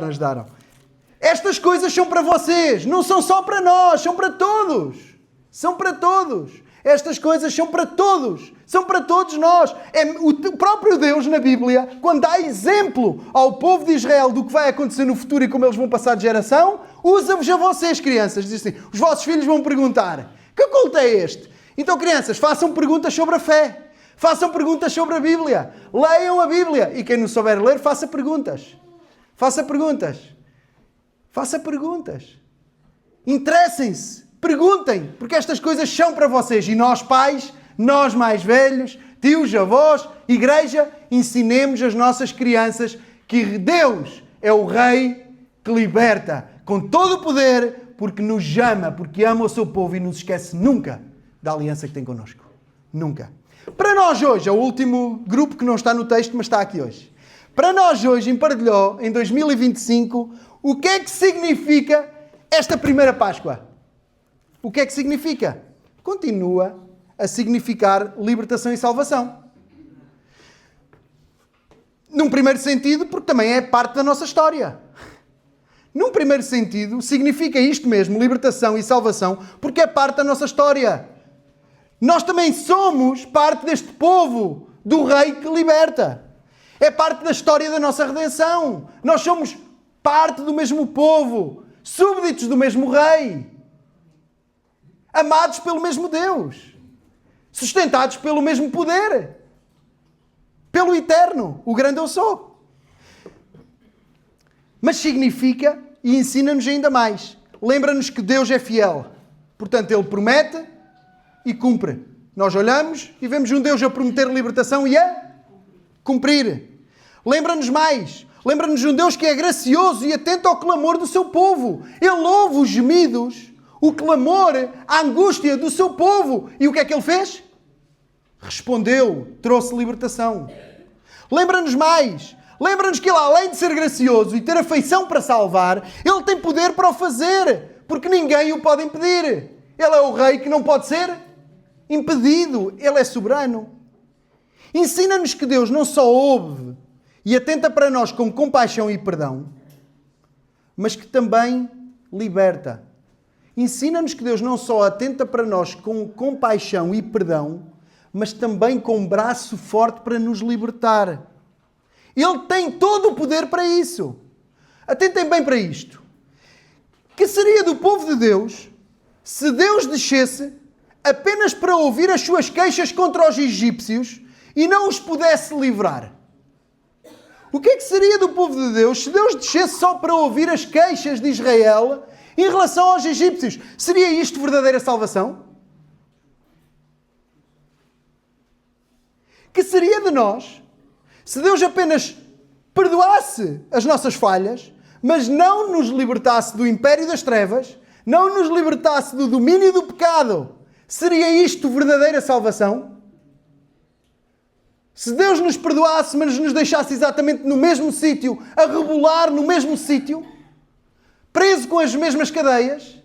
Ajudaram. Estas coisas são para vocês. Não são só para nós, são para todos. São para todos. Estas coisas são para todos. São para todos nós. É o próprio Deus na Bíblia, quando dá exemplo ao povo de Israel do que vai acontecer no futuro e como eles vão passar de geração, usa-vos a vocês, crianças. Diz assim, os vossos filhos vão perguntar, que culto é este? Então, crianças, façam perguntas sobre a fé. Façam perguntas sobre a Bíblia. Leiam a Bíblia. E quem não souber ler, faça perguntas. Faça perguntas. Interessem-se. Perguntem, porque estas coisas são para vocês. E nós, pais, nós mais velhos, tios, avós, igreja, ensinemos as nossas crianças que Deus é o Rei que liberta com todo o poder, porque nos ama, porque ama o seu povo e não se esquece nunca da aliança que tem connosco. Nunca. Para nós hoje, é o último grupo que não está no texto, mas está aqui hoje. Para nós hoje, em Pardelhó, em 2025, o que é que significa esta primeira Páscoa? O que é que significa? Continua a significar libertação e salvação. Num primeiro sentido, porque também é parte da nossa história. Num primeiro sentido, significa isto mesmo, libertação e salvação, porque é parte da nossa história. Nós também somos parte deste povo do Rei que liberta. É parte da história da nossa redenção. Nós somos parte do mesmo povo, súbditos do mesmo Rei. Amados pelo mesmo Deus, sustentados pelo mesmo poder, pelo eterno, o grande eu sou. Mas significa e ensina-nos ainda mais. Lembra-nos que Deus é fiel, portanto Ele promete e cumpre. Nós olhamos e vemos um Deus a prometer libertação e a cumprir. Lembra-nos mais. Lembra-nos de um Deus que é gracioso e atento ao clamor do seu povo. Ele ouve os gemidos, o clamor, a angústia do seu povo. E o que é que ele fez? Respondeu, trouxe libertação. Lembra-nos mais. Lembra-nos que ele, além de ser gracioso e ter afeição para salvar, ele tem poder para o fazer, porque ninguém o pode impedir. Ele é o Rei que não pode ser impedido. Ele é soberano. Ensina-nos que Deus não só ouve e atenta para nós com compaixão e perdão, mas que também liberta. Ensina-nos que Deus não só atenta para nós com compaixão e perdão, mas também com um braço forte para nos libertar. Ele tem todo o poder para isso. Atentem bem para isto. Que seria do povo de Deus se Deus descesse apenas para ouvir as suas queixas contra os egípcios e não os pudesse livrar? O que é que seria do povo de Deus se Deus descesse só para ouvir as queixas de Israel em relação aos egípcios? Seria isto verdadeira salvação? Que seria de nós se Deus apenas perdoasse as nossas falhas, mas não nos libertasse do império das trevas, não nos libertasse do domínio do pecado? Seria isto verdadeira salvação? Se Deus nos perdoasse, mas nos deixasse exatamente no mesmo sítio, a rebolar no mesmo sítio, preso com as mesmas cadeias,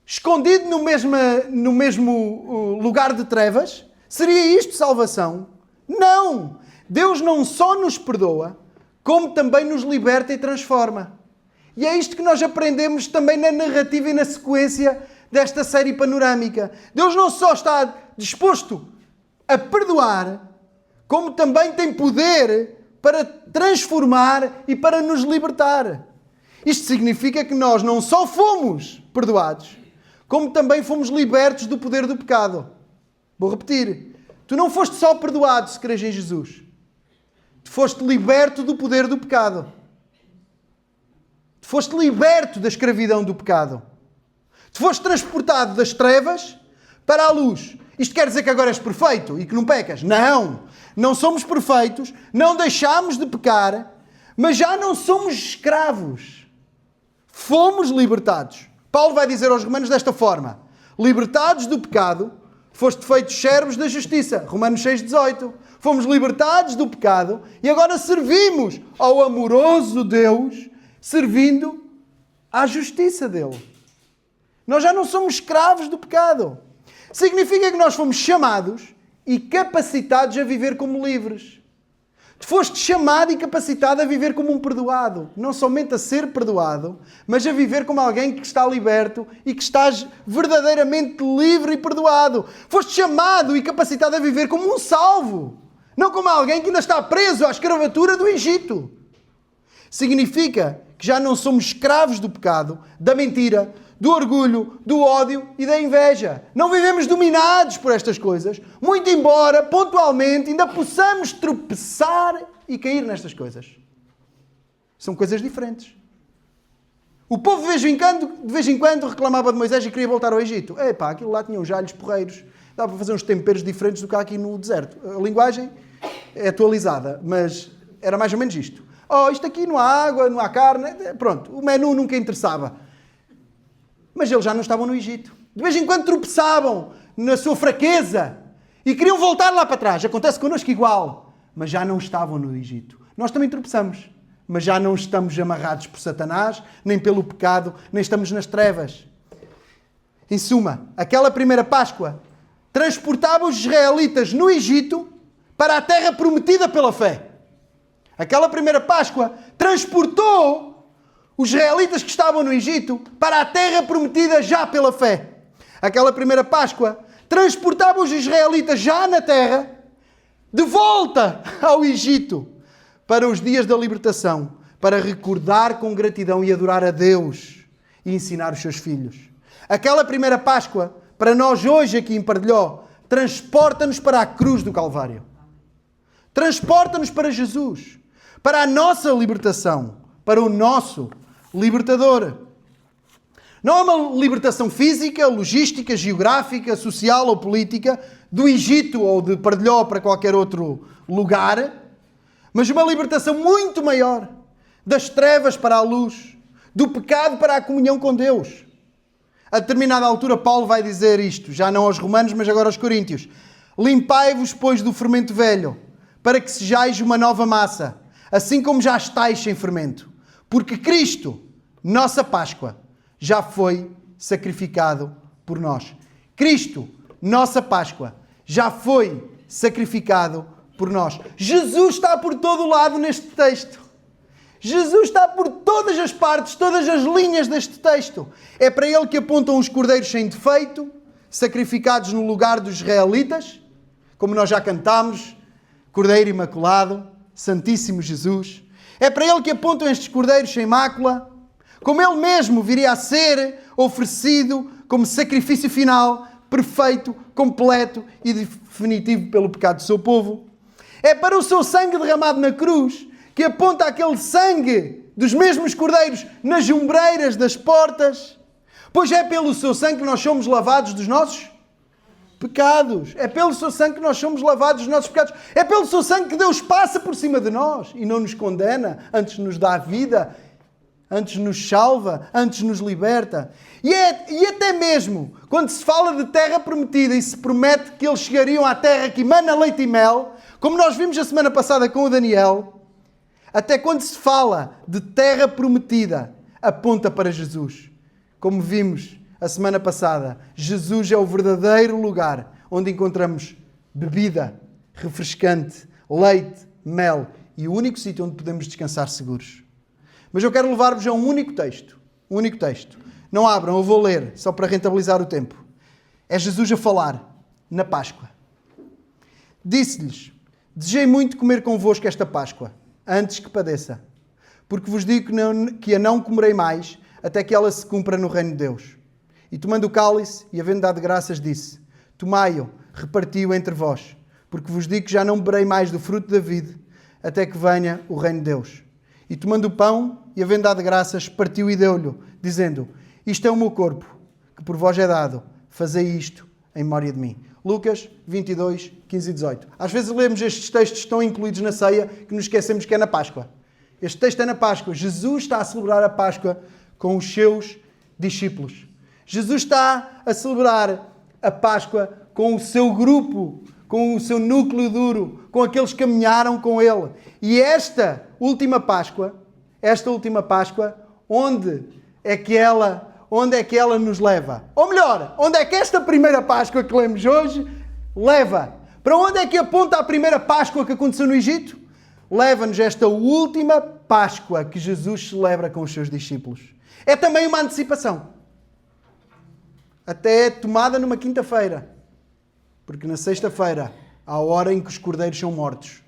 escondido no mesmo lugar de trevas, seria isto salvação? Não! Deus não só nos perdoa, como também nos liberta e transforma. E é isto que nós aprendemos também na narrativa e na sequência desta série panorâmica. Deus não só está disposto a perdoar, como também tem poder para transformar e para nos libertar. Isto significa que nós não só fomos perdoados, como também fomos libertos do poder do pecado. Vou repetir. Tu não foste só perdoado se crês em Jesus. Tu foste liberto do poder do pecado. Tu foste liberto da escravidão do pecado. Tu foste transportado das trevas para a luz. Isto quer dizer que agora és perfeito e que não pecas? Não! Não somos perfeitos, não deixámos de pecar, mas já não somos escravos. Fomos libertados. Paulo vai dizer aos romanos desta forma: libertados do pecado, foste feitos servos da justiça. Romanos 6,18. Fomos libertados do pecado e agora servimos ao amoroso Deus, servindo à justiça dele. Nós já não somos escravos do pecado. Significa que nós fomos chamados e capacitados a viver como livres. Tu foste chamado e capacitado a viver como um perdoado. Não somente a ser perdoado, mas a viver como alguém que está liberto e que estás verdadeiramente livre e perdoado. Foste chamado e capacitado a viver como um salvo. Não como alguém que ainda está preso à escravatura do Egito. Significa que já não somos escravos do pecado, da mentira, do orgulho, do ódio e da inveja. Não vivemos dominados por estas coisas, muito embora, pontualmente, ainda possamos tropeçar e cair nestas coisas. São coisas diferentes. O povo de vez em quando reclamava de Moisés e queria voltar ao Egito. Epá, aquilo lá tinha uns alhos porreiros, dava para fazer uns temperos diferentes do que há aqui no deserto. A linguagem é atualizada, mas era mais ou menos isto. Isto aqui não há água, não há carne, pronto, o menu nunca interessava. Mas eles já não estavam no Egito. De vez em quando tropeçavam na sua fraqueza e queriam voltar lá para trás. Acontece connosco igual. Mas já não estavam no Egito. Nós também tropeçamos. Mas já não estamos amarrados por Satanás, nem pelo pecado, nem estamos nas trevas. Em suma, aquela primeira Páscoa transportava os israelitas no Egito para a terra prometida pela fé. Aquela primeira Páscoa transportou os israelitas que estavam no Egito para a terra prometida já pela fé. Aquela primeira Páscoa transportava os israelitas já na terra de volta ao Egito para os dias da libertação, para recordar com gratidão e adorar a Deus e ensinar os seus filhos. Aquela primeira Páscoa, para nós hoje aqui em Pardelhó, transporta-nos para a cruz do Calvário. Transporta-nos para Jesus, para a nossa libertação, para o nosso libertador. Não é uma libertação física, logística, geográfica, social ou política, do Egito ou de Pardelhó para qualquer outro lugar, mas uma libertação muito maior, das trevas para a luz, do pecado para a comunhão com Deus. A determinada altura Paulo vai dizer isto, já não aos romanos, mas agora aos coríntios: limpai-vos, pois, do fermento velho, para que sejais uma nova massa, assim como já estáis sem fermento. Porque Cristo, nossa Páscoa, já foi sacrificado por nós. Cristo, nossa Páscoa, já foi sacrificado por nós. Jesus está por todo o lado neste texto. Jesus está por todas as partes, todas as linhas deste texto. É para ele que apontam os cordeiros sem defeito, sacrificados no lugar dos israelitas, como nós já cantámos. Cordeiro Imaculado, Santíssimo Jesus. É para ele que apontam estes cordeiros sem mácula, como ele mesmo viria a ser oferecido como sacrifício final, perfeito, completo e definitivo pelo pecado do seu povo. É para o seu sangue derramado na cruz, que aponta aquele sangue dos mesmos cordeiros nas umbreiras das portas, pois é pelo seu sangue que nós somos lavados dos nossos pecados. É pelo seu sangue que nós somos lavados dos nossos pecados. É pelo seu sangue que Deus passa por cima de nós e não nos condena, antes nos dá vida, antes nos salva, antes nos liberta. E até mesmo quando se fala de terra prometida e se promete que eles chegariam à terra que emana leite e mel, como nós vimos a semana passada com o Daniel, até quando se fala de terra prometida, aponta para Jesus. Como vimos a semana passada, Jesus é o verdadeiro lugar onde encontramos bebida refrescante, leite, mel e o único sítio onde podemos descansar seguros. Mas eu quero levar-vos a um único texto. Um único texto. Não abram, eu vou ler, só para rentabilizar o tempo. É Jesus a falar na Páscoa. Disse-lhes: desejei muito comer convosco esta Páscoa, antes que padeça. Porque vos digo que a não comerei mais, até que ela se cumpra no reino de Deus. E tomando o cálice, e havendo dado graças, disse: tomai-o, reparti-o entre vós. Porque vos digo que já não beberei mais do fruto da vide, até que venha o reino de Deus. E tomando o pão, e havendo dado graças, partiu e deu-lhe, dizendo: isto é o meu corpo, que por vós é dado, fazei isto em memória de mim. Lucas 22, 15 e 18. Às vezes lemos estes textos tão incluídos na ceia que nos esquecemos que é na Páscoa. Este texto é na Páscoa. Jesus está a celebrar a Páscoa com os seus discípulos. Jesus está a celebrar a Páscoa com o seu grupo, com o seu núcleo duro, com aqueles que caminharam com ele. E esta última Páscoa, onde é que ela nos leva? Ou melhor, onde é que esta primeira Páscoa que lemos hoje leva? Para onde é que aponta a primeira Páscoa que aconteceu no Egito? Leva-nos esta última Páscoa que Jesus celebra com os seus discípulos. É também uma antecipação. Até tomada numa quinta-feira. Porque na sexta-feira, à hora em que os cordeiros são mortos,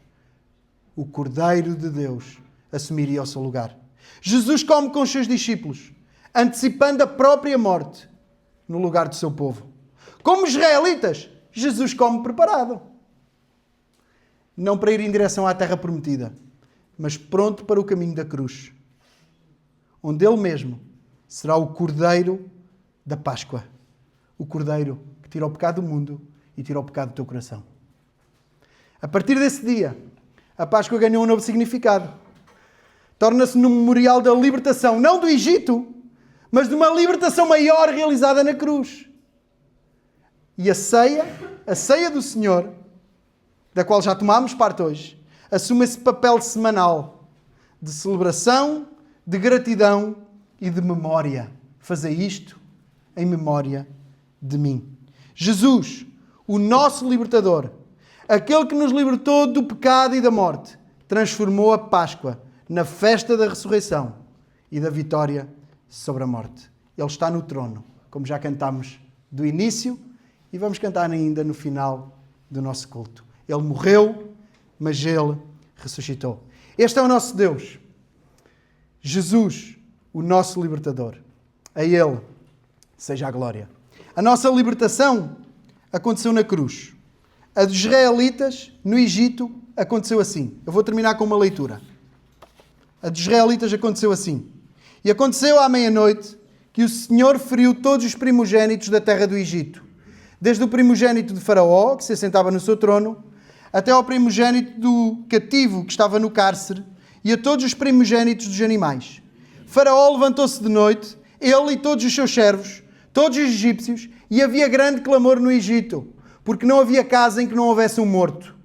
o Cordeiro de Deus assumiria o seu lugar. Jesus come com os seus discípulos, antecipando a própria morte no lugar do seu povo. Como israelitas, Jesus come preparado. Não para ir em direção à terra prometida, mas pronto para o caminho da cruz, onde ele mesmo será o Cordeiro da Páscoa. O Cordeiro que tira o pecado do mundo e tira o pecado do teu coração. A partir desse dia, a Páscoa ganhou um novo significado. Torna-se no memorial da libertação, não do Egito, mas de uma libertação maior realizada na cruz. E a ceia do Senhor, da qual já tomámos parte hoje, assume esse papel semanal de celebração, de gratidão e de memória. Fazei isto em memória de mim. Jesus, o nosso libertador, aquele que nos libertou do pecado e da morte, transformou a Páscoa na festa da ressurreição e da vitória sobre a morte. Ele está no trono, como já cantámos do início e vamos cantar ainda no final do nosso culto. Ele morreu, mas ele ressuscitou. Este é o nosso Deus. Jesus, o nosso libertador. A ele seja a glória. A nossa libertação aconteceu na cruz. A dos israelitas, no Egito, aconteceu assim. Eu vou terminar com uma leitura. A dos israelitas aconteceu assim. E aconteceu à meia-noite que o Senhor feriu todos os primogénitos da terra do Egito, desde o primogénito de Faraó, que se assentava no seu trono, até ao primogénito do cativo que estava no cárcere, e a todos os primogénitos dos animais. Faraó levantou-se de noite, ele e todos os seus servos, todos os egípcios, e havia grande clamor no Egito, porque não havia casa em que não houvesse um morto.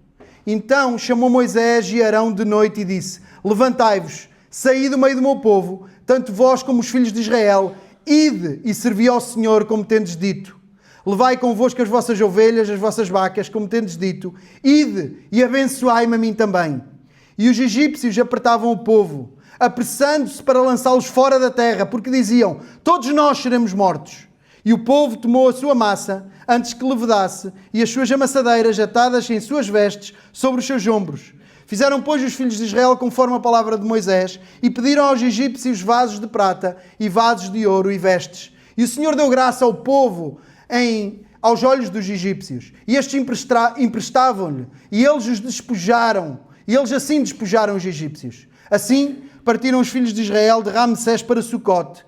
Então chamou Moisés e Arão de noite e disse: levantai-vos, saí do meio do meu povo, tanto vós como os filhos de Israel, ide e servi ao Senhor como tendes dito. Levai convosco as vossas ovelhas, as vossas vacas, como tendes dito. Ide e abençoai-me a mim também. E os egípcios apertavam o povo, apressando-se para lançá-los fora da terra, porque diziam: todos nós seremos mortos. E o povo tomou a sua massa, antes que levedasse, e as suas amassadeiras atadas em suas vestes sobre os seus ombros. Fizeram, pois, os filhos de Israel conforme a palavra de Moisés, e pediram aos egípcios vasos de prata, e vasos de ouro, e vestes. E o Senhor deu graça ao povo aos olhos dos egípcios. E estes emprestavam-lhe, e eles os despojaram. E eles assim despojaram os egípcios. Assim partiram os filhos de Israel de Ramsés para Sucote.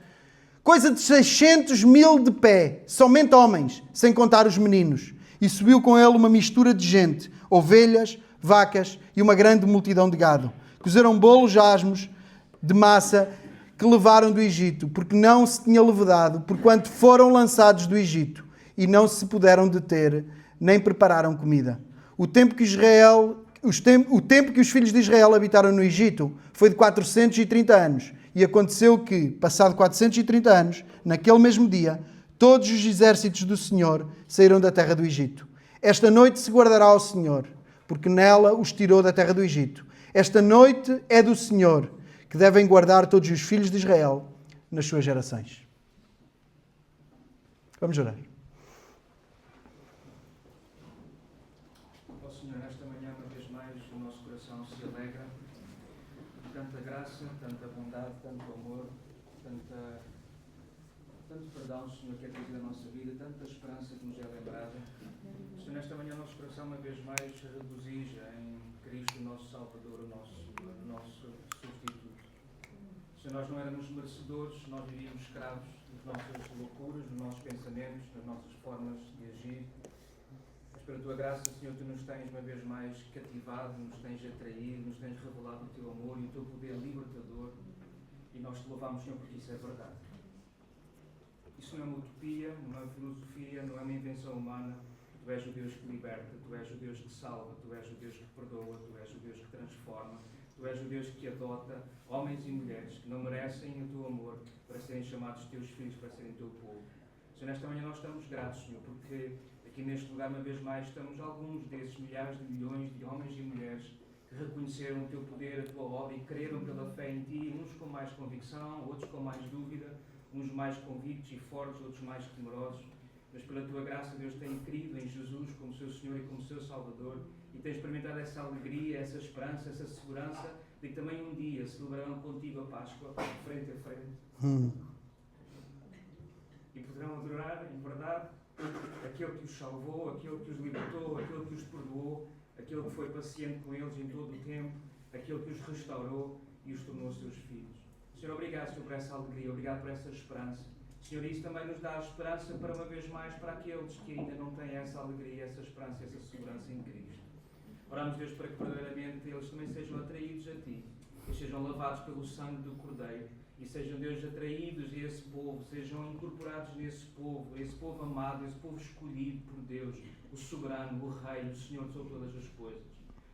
Coisa de 600.000 de pé, somente homens, sem contar os meninos. E subiu com ele uma mistura de gente, ovelhas, vacas e uma grande multidão de gado. Cozeram bolos asmos de massa que levaram do Egito, porque não se tinha levedado, porquanto foram lançados do Egito, e não se puderam deter, nem prepararam comida. O tempo que os filhos de Israel habitaram no Egito foi de 430 anos. E aconteceu que, passado 430 anos, naquele mesmo dia, todos os exércitos do Senhor saíram da terra do Egito. Esta noite se guardará ao Senhor, porque nela os tirou da terra do Egito. Esta noite é do Senhor, que devem guardar todos os filhos de Israel nas suas gerações. Vamos orar. Ó Senhor, nesta manhã, uma vez mais, o nosso coração se alegra de tanta graça, tanta bondade, tanto amor, tanto perdão, Senhor, que é trazido na nossa vida, tanta esperança que nos é lembrada. Senhor, nesta manhã, o nosso coração, uma vez mais, se regozija em Cristo, o nosso Salvador, o nosso substituto. Senhor, nós não éramos merecedores, nós vivíamos escravos das nossas loucuras, dos nossos pensamentos, das nossas formas de agir. Mas pela Tua graça, Senhor, Tu nos tens uma vez mais cativado, nos tens atraído, nos tens revelado o Teu amor e o Teu poder libertador. E nós Te louvamos, Senhor, porque isso é verdade. Isso não é uma utopia, não é uma filosofia, não é uma invenção humana. Tu és o Deus que liberta, Tu és o Deus que salva, Tu és o Deus que perdoa, Tu és o Deus que transforma, Tu és o Deus que adota homens e mulheres que não merecem o Teu amor para serem chamados Teus filhos, para serem Teu povo. Senhor, nesta manhã nós estamos gratos, Senhor, porque aqui neste lugar, uma vez mais, estamos alguns desses milhares de milhões de homens e mulheres que reconheceram o Teu poder, a Tua obra e creram pela fé em Ti, uns com mais convicção, outros com mais dúvida, uns mais convictos e fortes, outros mais temerosos. Mas pela Tua graça, Deus, tem crido em Jesus como Seu Senhor e como Seu Salvador e tem experimentado essa alegria, essa esperança, essa segurança de que também um dia celebrarão contigo a Páscoa, frente a frente. E poderão adorar, em verdade, aquele que os salvou, aquele que os libertou, aquele que os perdoou, aquele que foi paciente com eles em todo o tempo, aquele que os restaurou e os tornou seus filhos. Senhor, obrigado, Senhor, por essa alegria, obrigado por essa esperança. Senhor, isso também nos dá a esperança para, uma vez mais, para aqueles que ainda não têm essa alegria, essa esperança, essa segurança em Cristo. Oramos, Deus, para que verdadeiramente eles também sejam atraídos a Ti, e sejam lavados pelo sangue do Cordeiro, e sejam, Deus, atraídos a esse povo, sejam incorporados nesse povo amado, esse povo escolhido por Deus, o soberano, o Rei, o Senhor sobre todas as coisas.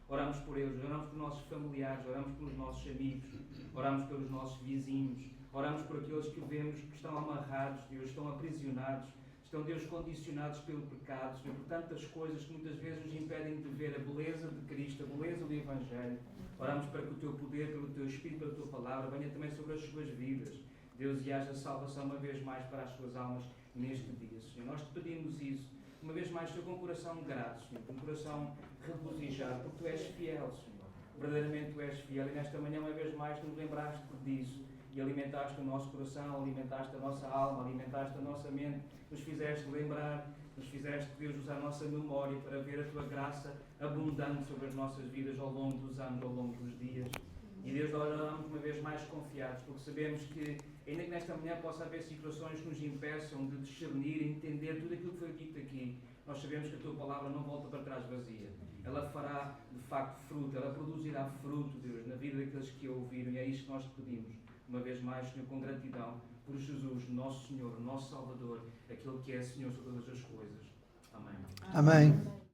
Oramos por eles, oramos por nossos familiares, oramos pelos nossos amigos, oramos pelos nossos vizinhos, oramos por aqueles que vemos que estão amarrados, Deus, estão aprisionados, estão, Deus, condicionados pelo pecado, Senhor, por tantas coisas que muitas vezes nos impedem de ver a beleza de Cristo, a beleza do Evangelho. Oramos para que o Teu poder, pelo Teu Espírito, pela Tua Palavra, venha também sobre as suas vidas, Deus, e haja salvação uma vez mais para as suas almas neste dia, Senhor. Nós Te pedimos isso, uma vez mais, Senhor, com um coração grato, Senhor, com um coração regozijado, porque Tu és fiel, Senhor. Verdadeiramente Tu és fiel, e nesta manhã, uma vez mais, nos lembraste disso, e alimentaste o nosso coração, alimentaste a nossa alma, alimentaste a nossa mente, nos fizeste lembrar, nos fizeste, Deus, usar a nossa memória para ver a Tua graça abundante sobre as nossas vidas ao longo dos anos, ao longo dos dias. E Deus, nós oramos uma vez mais confiados, porque sabemos que, ainda que nesta manhã possa haver situações que nos impeçam de discernir e entender tudo aquilo que foi dito aqui, nós sabemos que a Tua palavra não volta para trás vazia. Ela fará, de facto, fruto, ela produzirá fruto, Deus, na vida daqueles que a ouviram, e é isso que nós Te pedimos. Uma vez mais, Senhor, com gratidão por Jesus, nosso Senhor, nosso Salvador, aquele que é Senhor sobre todas as coisas. Amém. Amém.